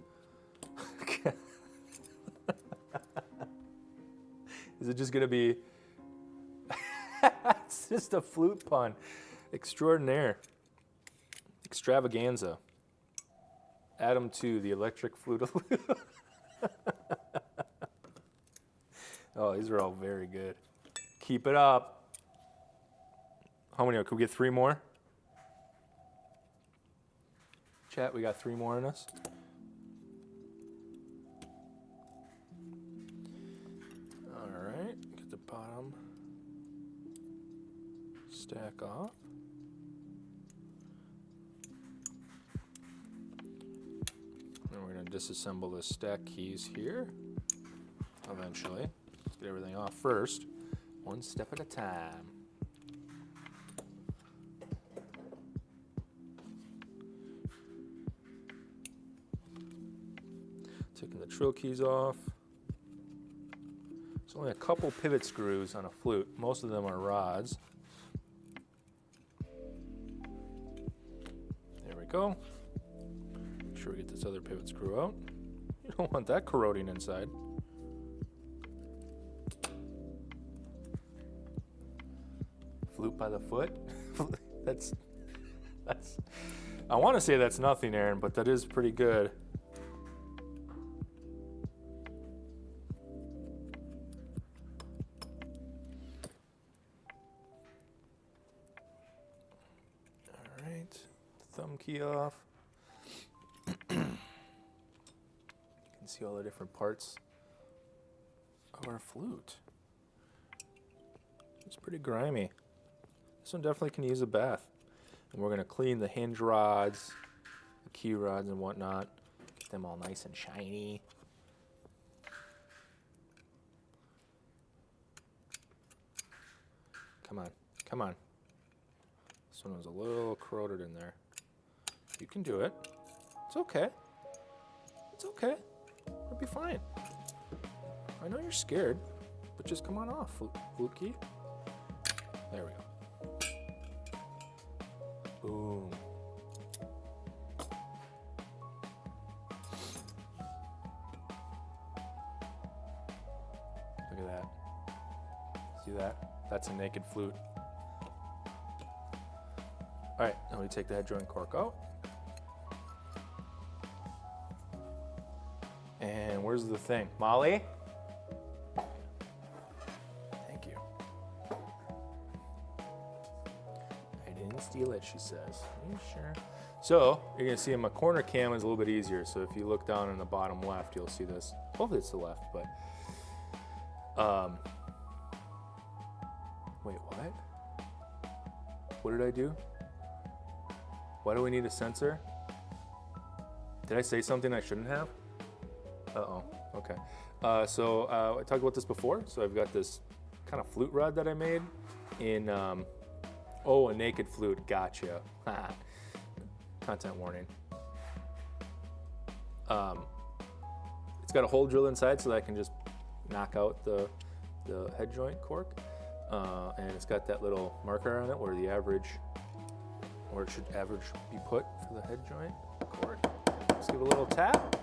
Is it just gonna be? It's just a flute pun, extraordinaire, extravaganza. Adam 2, the electric flute. Oh, these are all very good. Keep it up. How many? Can we get 3 more? Chat, we got 3 more in us. All right, get the bottom stack off. And we're going to disassemble the stack keys here eventually. Let's get everything off first, one step at a time. Taking the trill keys off. So only a couple pivot screws on a flute. Most of them are rods. There we go. Make sure we get this other pivot screw out. You don't want that corroding inside. Flute by the foot. that's I want to say that's nothing, Aaron, but that is pretty good. All right, thumb key off. You can see all the different parts of our flute. It's pretty grimy. This one definitely can use a bath. And we're going to clean the hinge rods, the key rods and whatnot. Get them all nice and shiny. Come on, come on. This one was a little corroded in there. You can do it. It's okay. It's okay. It'll be fine. I know you're scared, but just come on off, flute key. There we go. Boom. Look at that. See that? That's a naked flute. All right, now we take the head joint cork out. And where's the thing? Molly? Thank you. I didn't steal it, she says. Are you sure? So, you're gonna see in my corner cam is a little bit easier. So if you look down in the bottom left, you'll see this. Hopefully it's the left, but wait, what? What did I do? Why do we need a sensor? Did I say something I shouldn't have? Uh-oh, okay. So I talked about this before. So I've got this kind of flute rod that I made in, a naked flute, gotcha. Content warning. It's got a hole drilled inside so that I can just knock out the head joint cork. And it's got that little marker on it where the average, or it should average be put for the head joint cork. Just give it a little tap.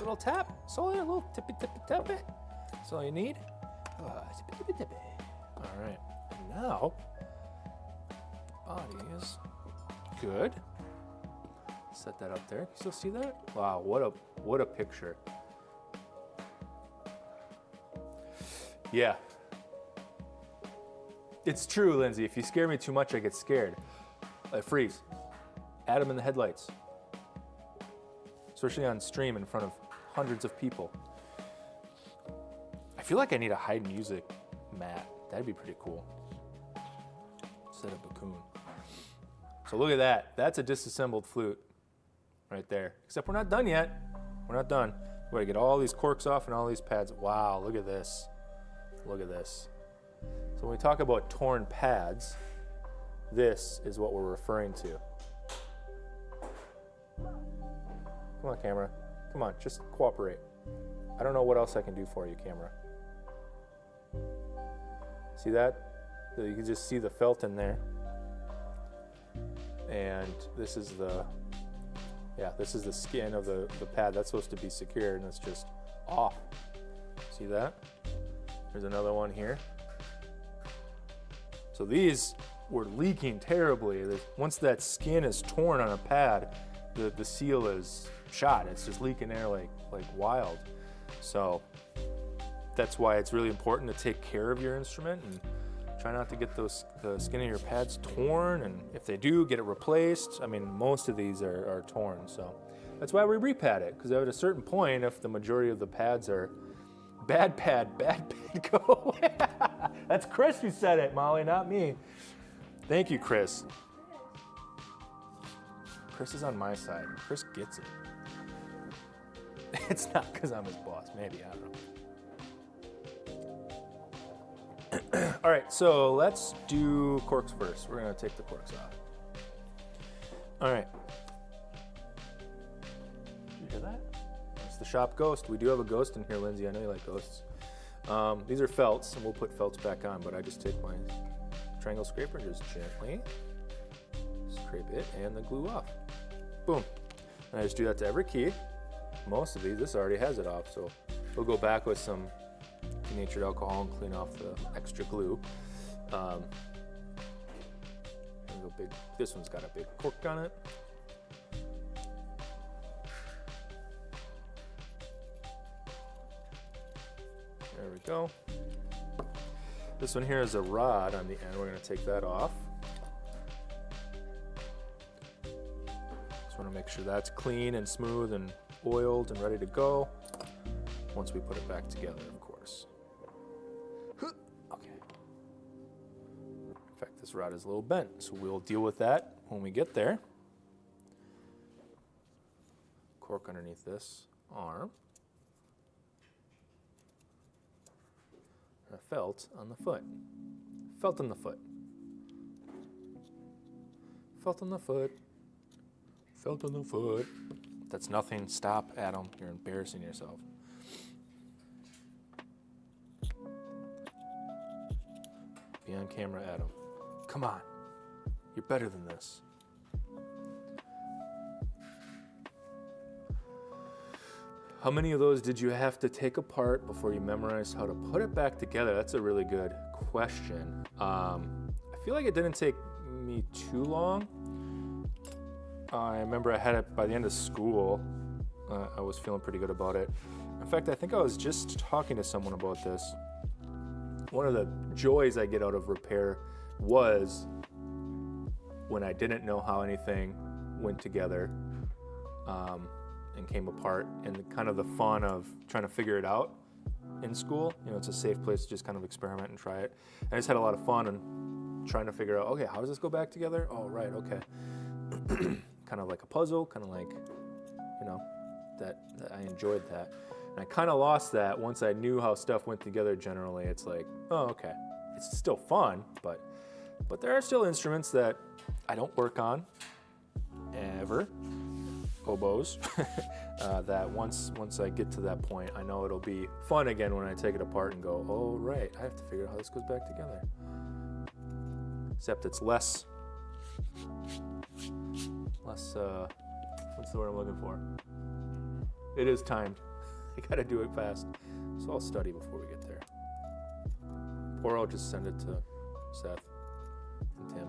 Little tap, so a little tippy tippy tappy. That's all you need. Tippy tippy tippy. All right, and now body is good. Set that up there. You still see that? Wow, what a picture. Yeah, it's true, Lindsay. If you scare me too much, I get scared. I freeze. Adam in the headlights. Especially on stream in front of hundreds of people. I feel like I need a Heid music mat. That'd be pretty cool. Set up a coon. So look at that. That's a disassembled flute right there. Except we're not done yet. We're not done. We gotta get all these corks off and all these pads. Wow, look at this. Look at this. So when we talk about torn pads, this is what we're referring to. Come on, camera. Come on, just cooperate. I don't know what else I can do for you, camera. See that? You can just see the felt in there. And this is the skin of the pad. That's supposed to be secure, and it's just off. See that? There's another one here. So these were leaking terribly. Once that skin is torn on a pad, the seal is shot. It's just leaking air like wild. So that's why it's really important to take care of your instrument and try not to get the skin of your pads torn. And if they do, get it replaced. I mean, most of these are torn. So that's why we repad it, because at a certain point, if the majority of the pads are bad pad, go. That's Chris who said it, Molly, not me. Thank you, Chris. Chris is on my side. Chris gets it. It's not because I'm his boss. Maybe, I don't know. All right, so let's do corks first. We're going to take the corks off. All right. Did you hear that? That's the shop ghost. We do have a ghost in here, Lindsay. I know you like ghosts. These are felts, and we'll put felts back on, but I just take my triangle scraper and just gently scrape it and the glue off. Boom. And I just do that to every key. Most of these, this already has it off, so we'll go back with some denatured alcohol and clean off the extra glue. This one's got a big cork on it. There we go. This one here is a rod on the end. We're going to take that off. Just want to make sure that's clean and smooth and oiled and ready to go once we put it back together, of course. Okay. In fact, this rod is a little bent, so we'll deal with that when we get there. Cork underneath this arm. A felt on the foot. Felt on the foot. Felt on the foot. Felt on the foot. That's nothing. Stop, Adam. You're embarrassing yourself. Be on camera, Adam. Come on. You're better than this. How many of those did you have to take apart before you memorized how to put it back together? That's a really good question. I feel like it didn't take me too long. I remember I had it by the end of school. I was feeling pretty good about it. In fact, I think I was just talking to someone about this. One of the joys I get out of repair was when I didn't know how anything went together. And came apart, and kind of the fun of trying to figure it out in school. You know, it's a safe place to just kind of experiment and try it. And I just had a lot of fun and trying to figure out, okay, how does this go back together? Oh, right, okay. Kind of like a puzzle, kind of like, you know, that I enjoyed that. And I kind of lost that once I knew how stuff went together generally. It's like, oh, okay. It's still fun, but there are still instruments that I don't work on ever. Oboes, that once I get to that point, I know it'll be fun again when I take it apart and go, oh right, I have to figure out how this goes back together. Except it's less, what's the word I'm looking for? It is timed. I gotta do it fast. So I'll study before we get there. Or I'll just send it to Seth and Tim.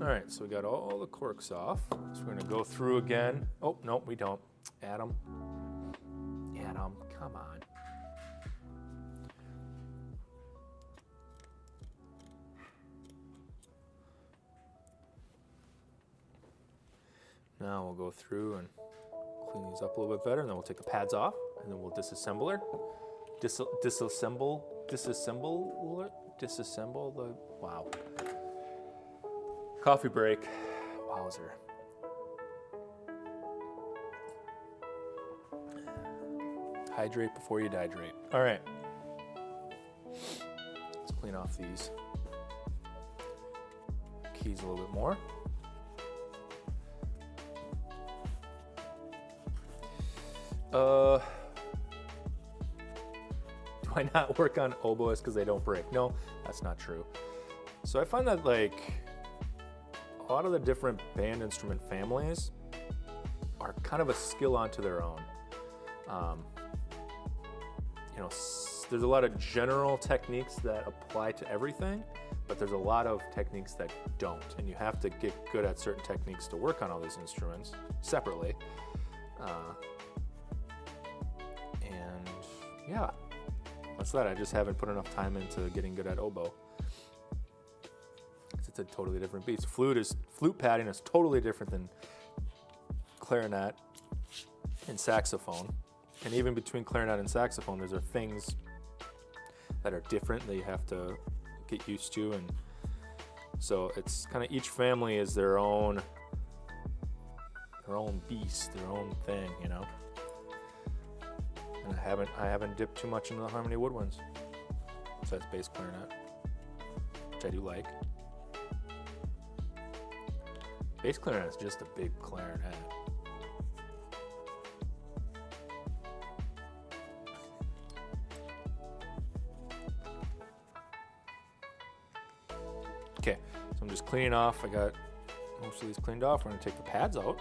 All right, so we got all the corks off. So we're gonna go through again. Oh, no, we don't. Adam, come on. Now we'll go through and clean these up a little bit better, and then we'll take the pads off, and then we'll disassemble her. Disassemble the, wow. Coffee break. Wowzer. Hydrate before you dehydrate. All right. Let's clean off these keys a little bit more. Do I not work on oboists because they don't break? No, that's not true. So I find that like a lot of the different band instrument families are kind of a skill onto their own. You know, there's a lot of general techniques that apply to everything, but there's a lot of techniques that don't, and you have to get good at certain techniques to work on all these instruments separately. And yeah, that's that. I just haven't put enough time into getting good at oboe. It's a totally different beast. Flute padding is totally different than clarinet and saxophone. And even between clarinet and saxophone, there's things that are different that you have to get used to. And so it's kind of each family is their own beast, their own thing, you know. And I haven't dipped too much into the harmony woodwinds besides bass clarinet, which I do like. Bass clarinet is just a big clarinet. Okay, so I'm just cleaning off. I got most of these cleaned off. We're gonna take the pads out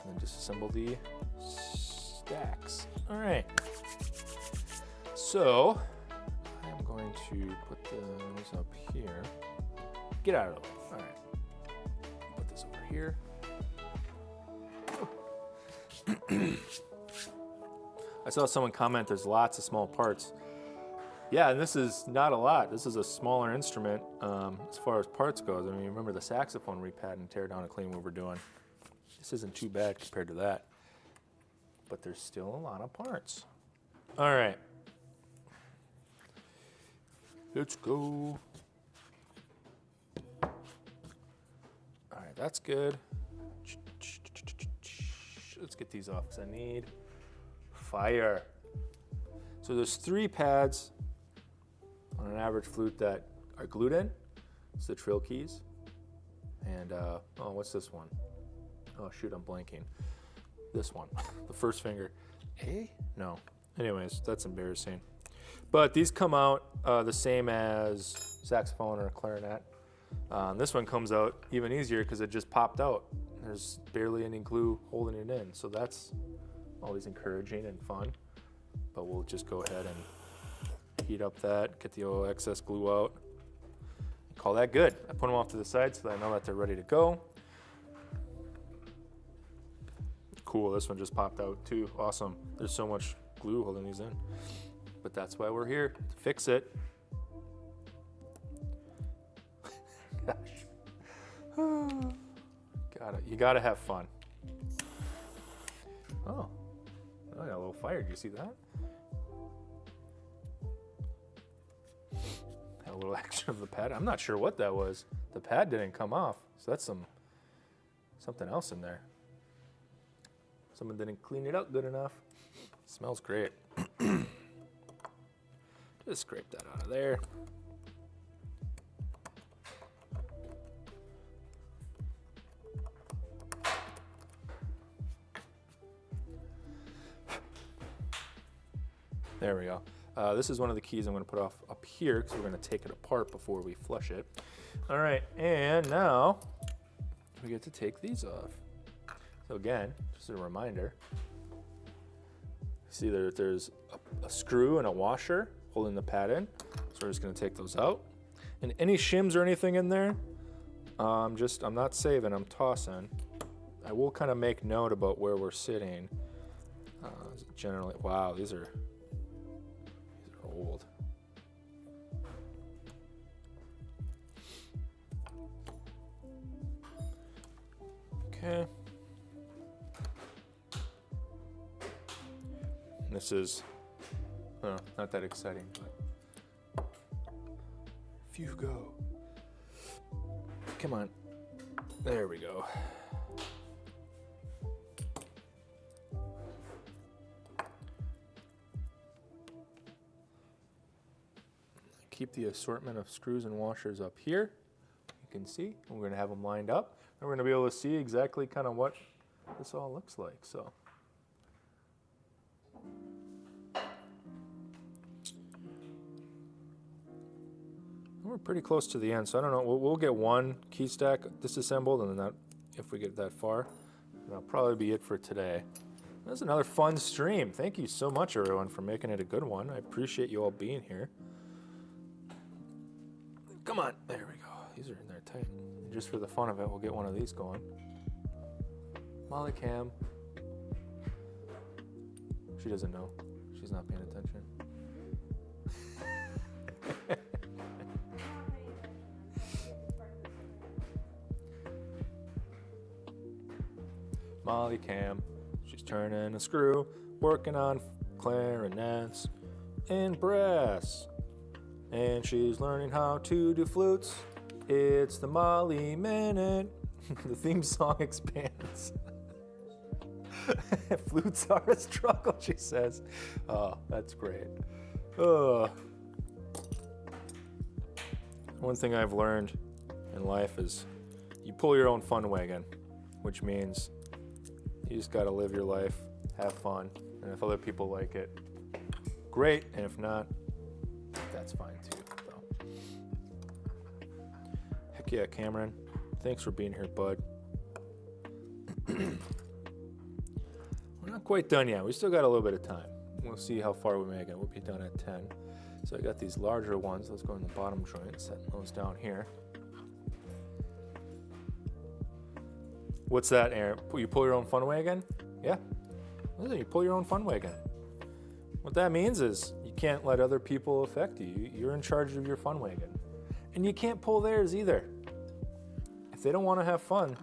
and then disassemble the stacks. All right. So I'm going to put those up here. Get out of the way. All right. Put this over here. I saw someone comment there's lots of small parts. Yeah, and this is not a lot. This is a smaller instrument as far as parts goes. I mean, remember the saxophone repad and tear down and clean what we're doing. This isn't too bad compared to that. But there's still a lot of parts. All right. Let's go. All right, that's good. Let's get these off because I need fire. So there's 3 pads on an average flute that are glued in. It's the trill keys. And, oh, what's this one? Oh, shoot, I'm blanking. This one, the first finger. A? No. Anyways, that's embarrassing. But these come out the same as saxophone or clarinet. This one comes out even easier because it just popped out. There's barely any glue holding it in. So that's always encouraging and fun. But we'll just go ahead and heat up that, get the excess glue out. Call that good. I put them off to the side so that I know that they're ready to go. Cool, this one just popped out too. Awesome. There's so much glue holding these in. But that's why we're here, to fix it. Gosh. You gotta have fun. Oh, I got a little fire. Did you see that? Had a little action of the pad. I'm not sure what that was. The pad didn't come off, so that's something else in there. Someone didn't clean it up good enough. Smells great. Just scrape that out of there. There we go. This is one of the keys I'm going to put off up here because we're going to take it apart before we flush it. All right, and now we get to take these off. So again, just a reminder, see there's a screw and a washer holding the pad in. So we're just going to take those out. And any shims or anything in there, I'm not saving, I'm tossing. I will kind of make note about where we're sitting. Generally, wow, these are old. Okay. This is not that exciting, but Fugo. Come on. There we go. Keep the assortment of screws and washers up here. You can see, we're going to have them lined up. And we're going to be able to see exactly kind of what this all looks like. So. We're pretty close to the end, so I don't know. We'll get one key stack disassembled, and then that, if we get that far, that'll probably be it for today. That was another fun stream. Thank you so much, everyone, for making it a good one. I appreciate you all being here. Come on. There we go. These are in there tight. And just for the fun of it, we'll get one of these going. Molly Cam. She doesn't know. She's not paying attention. Molly Cam. She's turning a screw, working on clarinets and brass. And she's learning how to do flutes. It's the Molly Minute. The theme song expands. Flutes are a struggle, she says. Oh, that's great. One thing I've learned in life is you pull your own fun wagon, which means you just got to live your life, have fun, and if other people like it, great, and if not, that's fine too. So. Heck yeah, Cameron. Thanks for being here, bud. We're not quite done yet. We still got a little bit of time. We'll see how far we make it. We'll be done at 10. So I got these larger ones. Let's go in the bottom joint, setting those down here. What's that, Aaron? You pull your own fun wagon? Yeah. Listen, you pull your own fun wagon. What that means is you can't let other people affect you. You're in charge of your fun wagon. And you can't pull theirs either. If they don't want to have fun,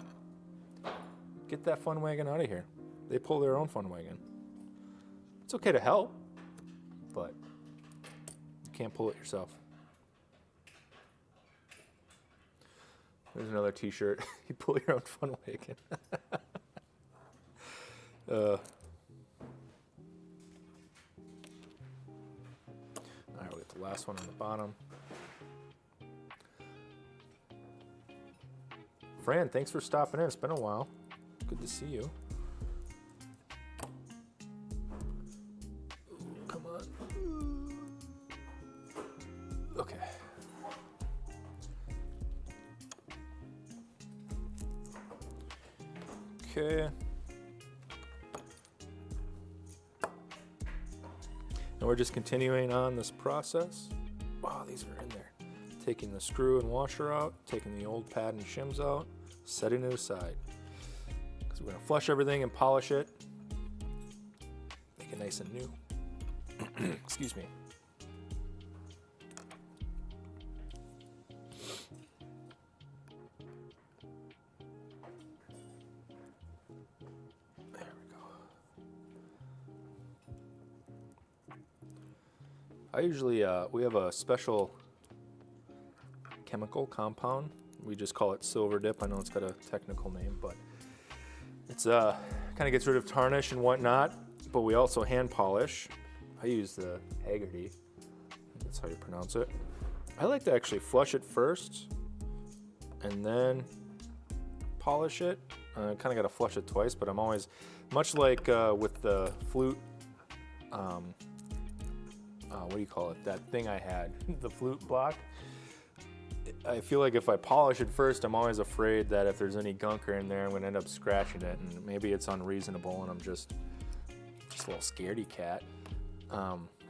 get that fun wagon out of here. They pull their own fun wagon. It's okay to help, but you can't pull it yourself. There's another t-shirt. You pull your own fun wagon. All right, we'll get the last one on the bottom. Fran, thanks for stopping in. It's been a while. Good to see you. Ooh, come on. Okay. Okay. And we're just continuing on this process. Wow, these are in there. Taking the screw and washer out, taking the old pad and shims out, setting it aside. Because we're going to flush everything and polish it. Make it nice and new. Excuse me. There we go. I usually, we have a special chemical compound. We just call it silver dip. I know it's got a technical name, but it's kind of gets rid of tarnish and whatnot, but we also hand polish. I use the Haggerty. That's how you pronounce it. I like to actually flush it first and then polish it. I kind of got to flush it twice, but I'm always, much like with the flute, what do you call it? That thing I had, the flute block. I feel like if I polish it first, I'm always afraid that if there's any gunker in there, I'm going to end up scratching it, and maybe it's unreasonable, and I'm just a little scaredy cat.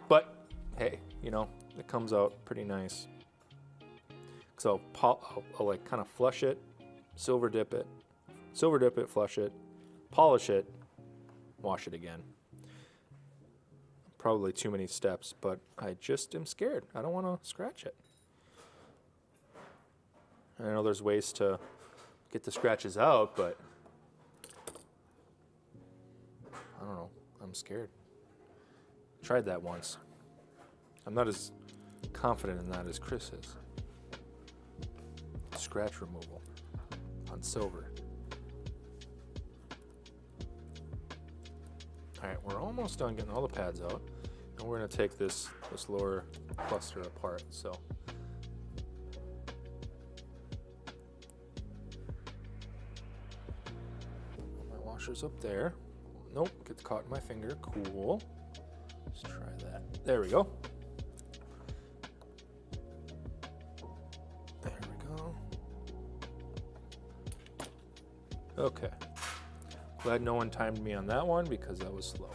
But hey, you know, it comes out pretty nice. So I'll like kind of flush it, silver dip it, flush it, polish it, wash it again. Probably too many steps, but I just am scared. I don't want to scratch it. I know there's ways to get the scratches out, but I don't know. I'm scared. Tried that once. I'm not as confident in that as Chris is. Scratch removal on silver. All right, we're almost done getting all the pads out, and we're going to take this lower cluster apart. So. Up there. Nope, gets caught in my finger. Cool. Let's try that. There we go. There we go. Okay. Glad no one timed me on that one because that was slow.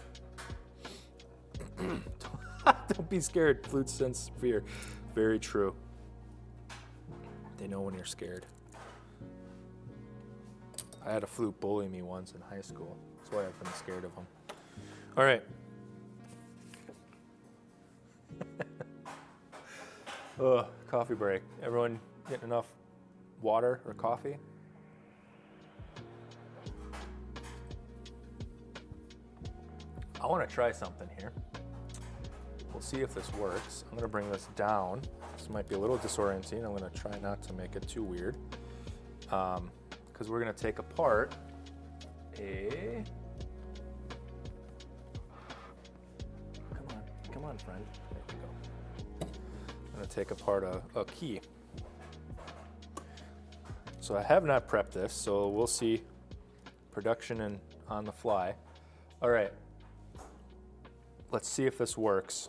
Don't be scared. Flutes sense fear. Very true. They know when you're scared. I had a flute bully me once in high school. That's why I've been scared of him. All right. Coffee break. Everyone getting enough water or coffee? I want to try something here. We'll see if this works. I'm going to bring this down. This might be a little disorienting. I'm going to try not to make it too weird. Because we're going to take apart a... Come on, friend. There we go. I'm going to take apart a key. So I have not prepped this, so we'll see production and on the fly. All right, let's see if this works.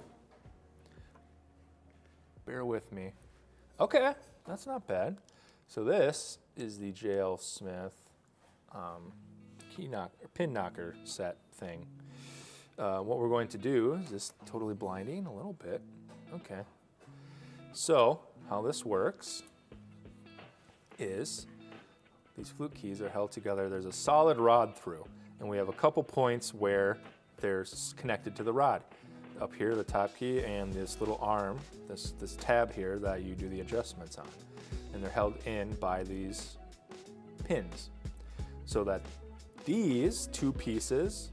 Bear with me. Okay, that's not bad. So this is the J.L. Smith pin knocker set thing. What we're going to do is this totally blinding a little bit. Okay. So how this works is these flute keys are held together. There's a solid rod through, and we have a couple points where they're connected to the rod. Up here, the top key, and this little arm, this tab here that you do the adjustments on. And they're held in by these pins. So that these two pieces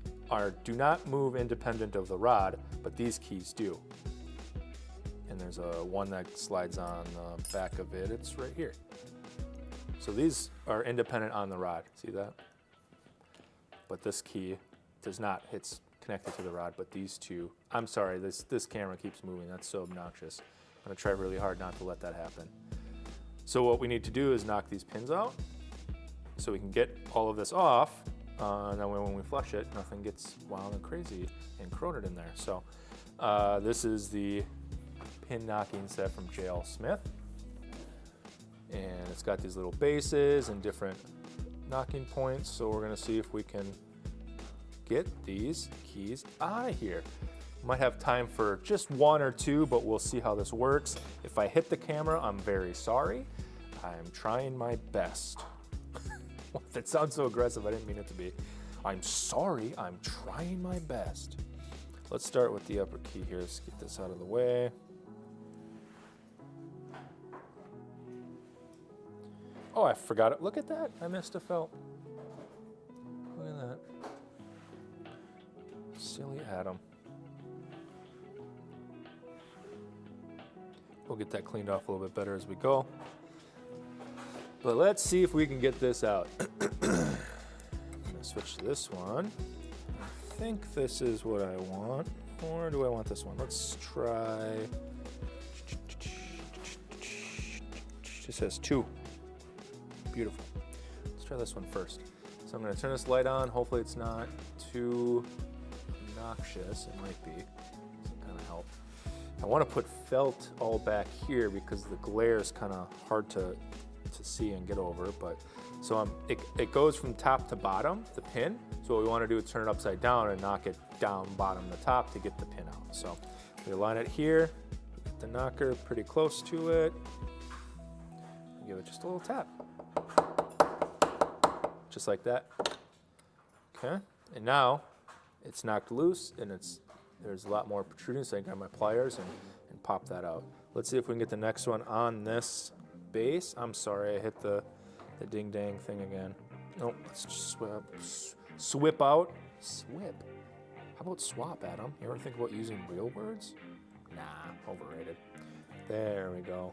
do not move independent of the rod, but these keys do. And there's one that slides on the back of it. It's right here. So these are independent on the rod. See that? But this key does not. It's connected to the rod, but these two, I'm sorry, this camera keeps moving. That's so obnoxious. I'm gonna try really hard not to let that happen. So what we need to do is knock these pins out so we can get all of this off. And then when we flush it, nothing gets wild and crazy and corroded in there. So this is the pin knocking set from J.L. Smith. And it's got these little bases and different knocking points. So we're gonna see if we can get these keys out of here. Might have time for just one or two, but we'll see how this works. If I hit the camera, I'm very sorry. I'm trying my best. That sounds so aggressive, I didn't mean it to be. I'm sorry, I'm trying my best. Let's start with the upper key here. Let's get this out of the way. Oh, I forgot it. Look at that, I missed a felt. Look at that. Silly Adam. We'll get that cleaned off a little bit better as we go. But let's see if we can get this out. I'm gonna switch to this one. I think this is what I want. Or do I want this one? Let's try. Just has two. Beautiful. Let's try this one first. So I'm gonna turn this light on. Hopefully it's not too obnoxious. It might be. Some kind of help. I want to put felt all back here because the glare is kind of hard to see and get over. But so it goes from top to bottom, the pin. So what we want to do is turn it upside down and knock it down bottom to top to get the pin out. So we align it here, get the knocker pretty close to it, give it just a little tap, just like that. Okay, and now it's knocked loose and there's a lot more protruding, so I can grab my pliers and pop that out. Let's see if we can get the next one on this base. I'm sorry, I hit the ding dang thing again. Nope, let's just swip out. Swip? How about swap, Adam? You ever think about using real words? Nah, overrated. There we go.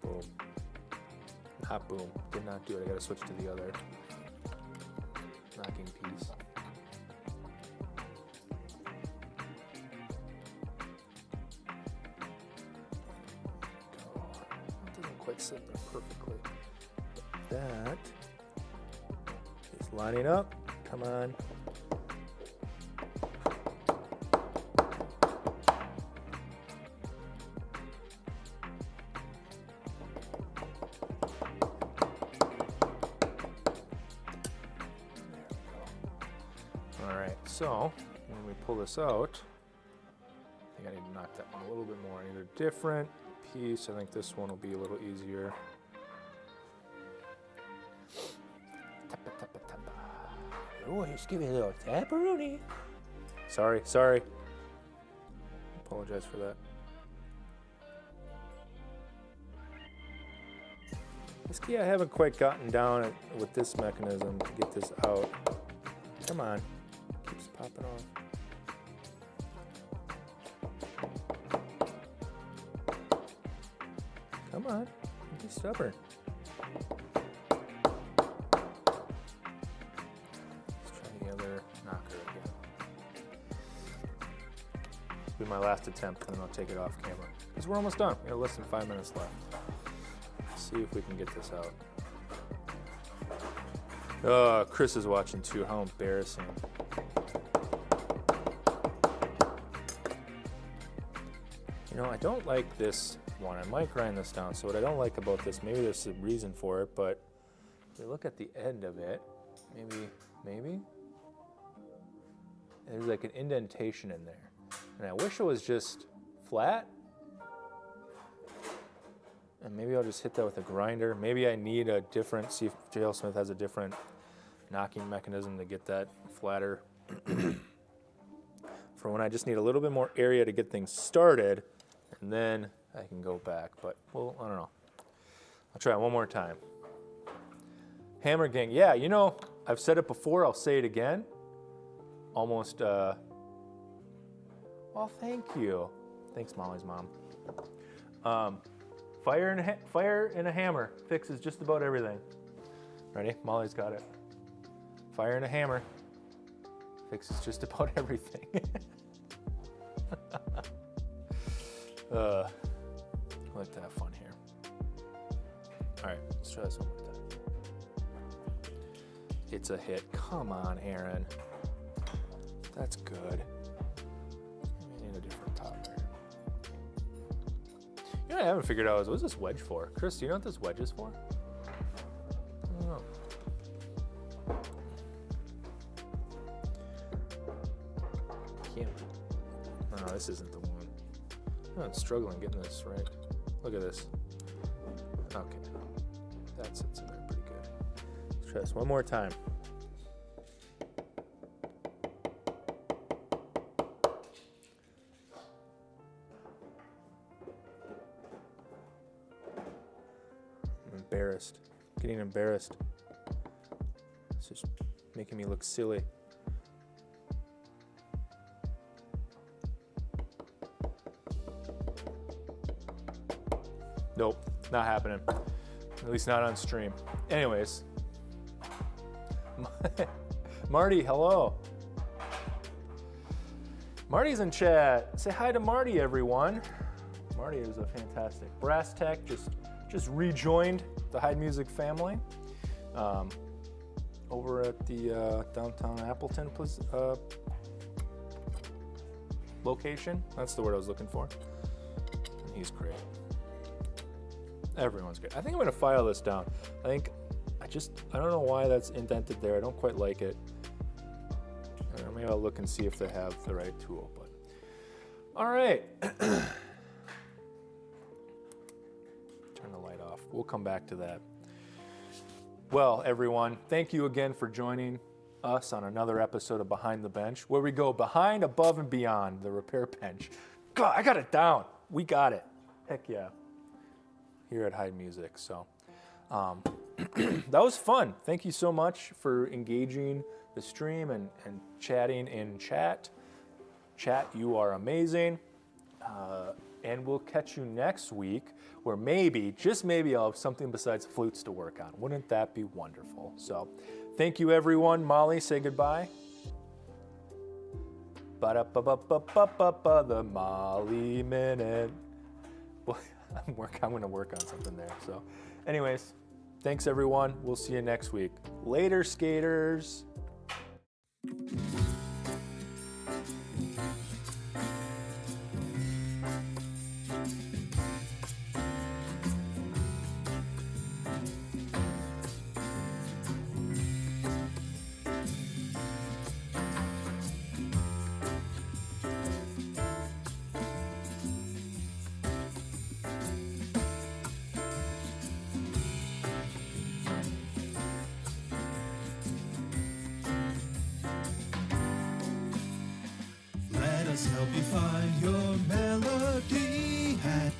Boom. Not boom. Did not do it. I gotta switch to the other knocking piece. Sit there perfectly. That is lining up. Come on. All right, so when we pull this out, I think I need to knock that one a little bit more. I need a different piece. I think this one will be a little easier. Oh, just give me a little taparoonie. Sorry. Apologize for that. This key I haven't quite gotten down with this mechanism to get this out. Come on. Keeps popping off. Come on, be stubborn. Let's try the other knocker again. Be my last attempt, and then I'll take it off camera. Because we're almost done. We have less than 5 minutes left. Let's see if we can get this out. Oh, Chris is watching too. How embarrassing. You know, I don't like this one. I might grind this down. So what I don't like about this, maybe there's a reason for it, but if you look at the end of it, maybe, there's like an indentation in there. And I wish it was just flat. And maybe I'll just hit that with a grinder. Maybe I need a different, see if JL Smith has a different knocking mechanism to get that flatter. For when I just need a little bit more area to get things started, and then I can go back. But, well, I don't know. I'll try it one more time. Hammer Gang, yeah, you know, I've said it before, I'll say it again. Almost, well, thank you. Thanks, Molly's mom. Fire and a hammer fixes just about everything. Ready? Molly's got it. Fire and a hammer fixes just about everything. I like to have fun here. All right, let's try this one more time. It's a hit. Come on, Aaron. That's good. I need a different top there. You know what I haven't figured out is, what's this wedge for? Chris, do you know what this wedge is for? I don't know. No, this isn't the one. I'm struggling getting this right. Look at this. Okay. That sits in there pretty good. Let's try this one more time. I'm embarrassed. Getting embarrassed. It's just making me look silly. Nope, not happening. At least not on stream. Anyways. Marty, hello. Marty's in chat. Say hi to Marty, everyone. Marty is a fantastic brass tech, just rejoined the Heid Music family over at the downtown Appleton location. That's the word I was looking for. And he's great. Everyone's great. I think I'm gonna file this down. I don't know why that's indented there. I don't quite like it. Maybe I'll look and see if they have the right tool. But all right. Turn the light off. We'll come back to that. Well, everyone, thank you again for joining us on another episode of Behind the Bench, where we go behind, above, and beyond the repair bench. God, I got it down. We got it. Heck yeah. Here at Heid Music. So that was fun. Thank you so much for engaging the stream and chatting in chat. Chat, you are amazing. And we'll catch you next week, where maybe, just maybe, I'll have something besides flutes to work on. Wouldn't that be wonderful? So thank you, everyone. Molly, say goodbye. Ba-da-ba-ba-ba-ba-ba, the Molly Minute. Well, I'm going to work on something there. So anyways, thanks, everyone. We'll see you next week. Later, skaters. Let us help you find your melody and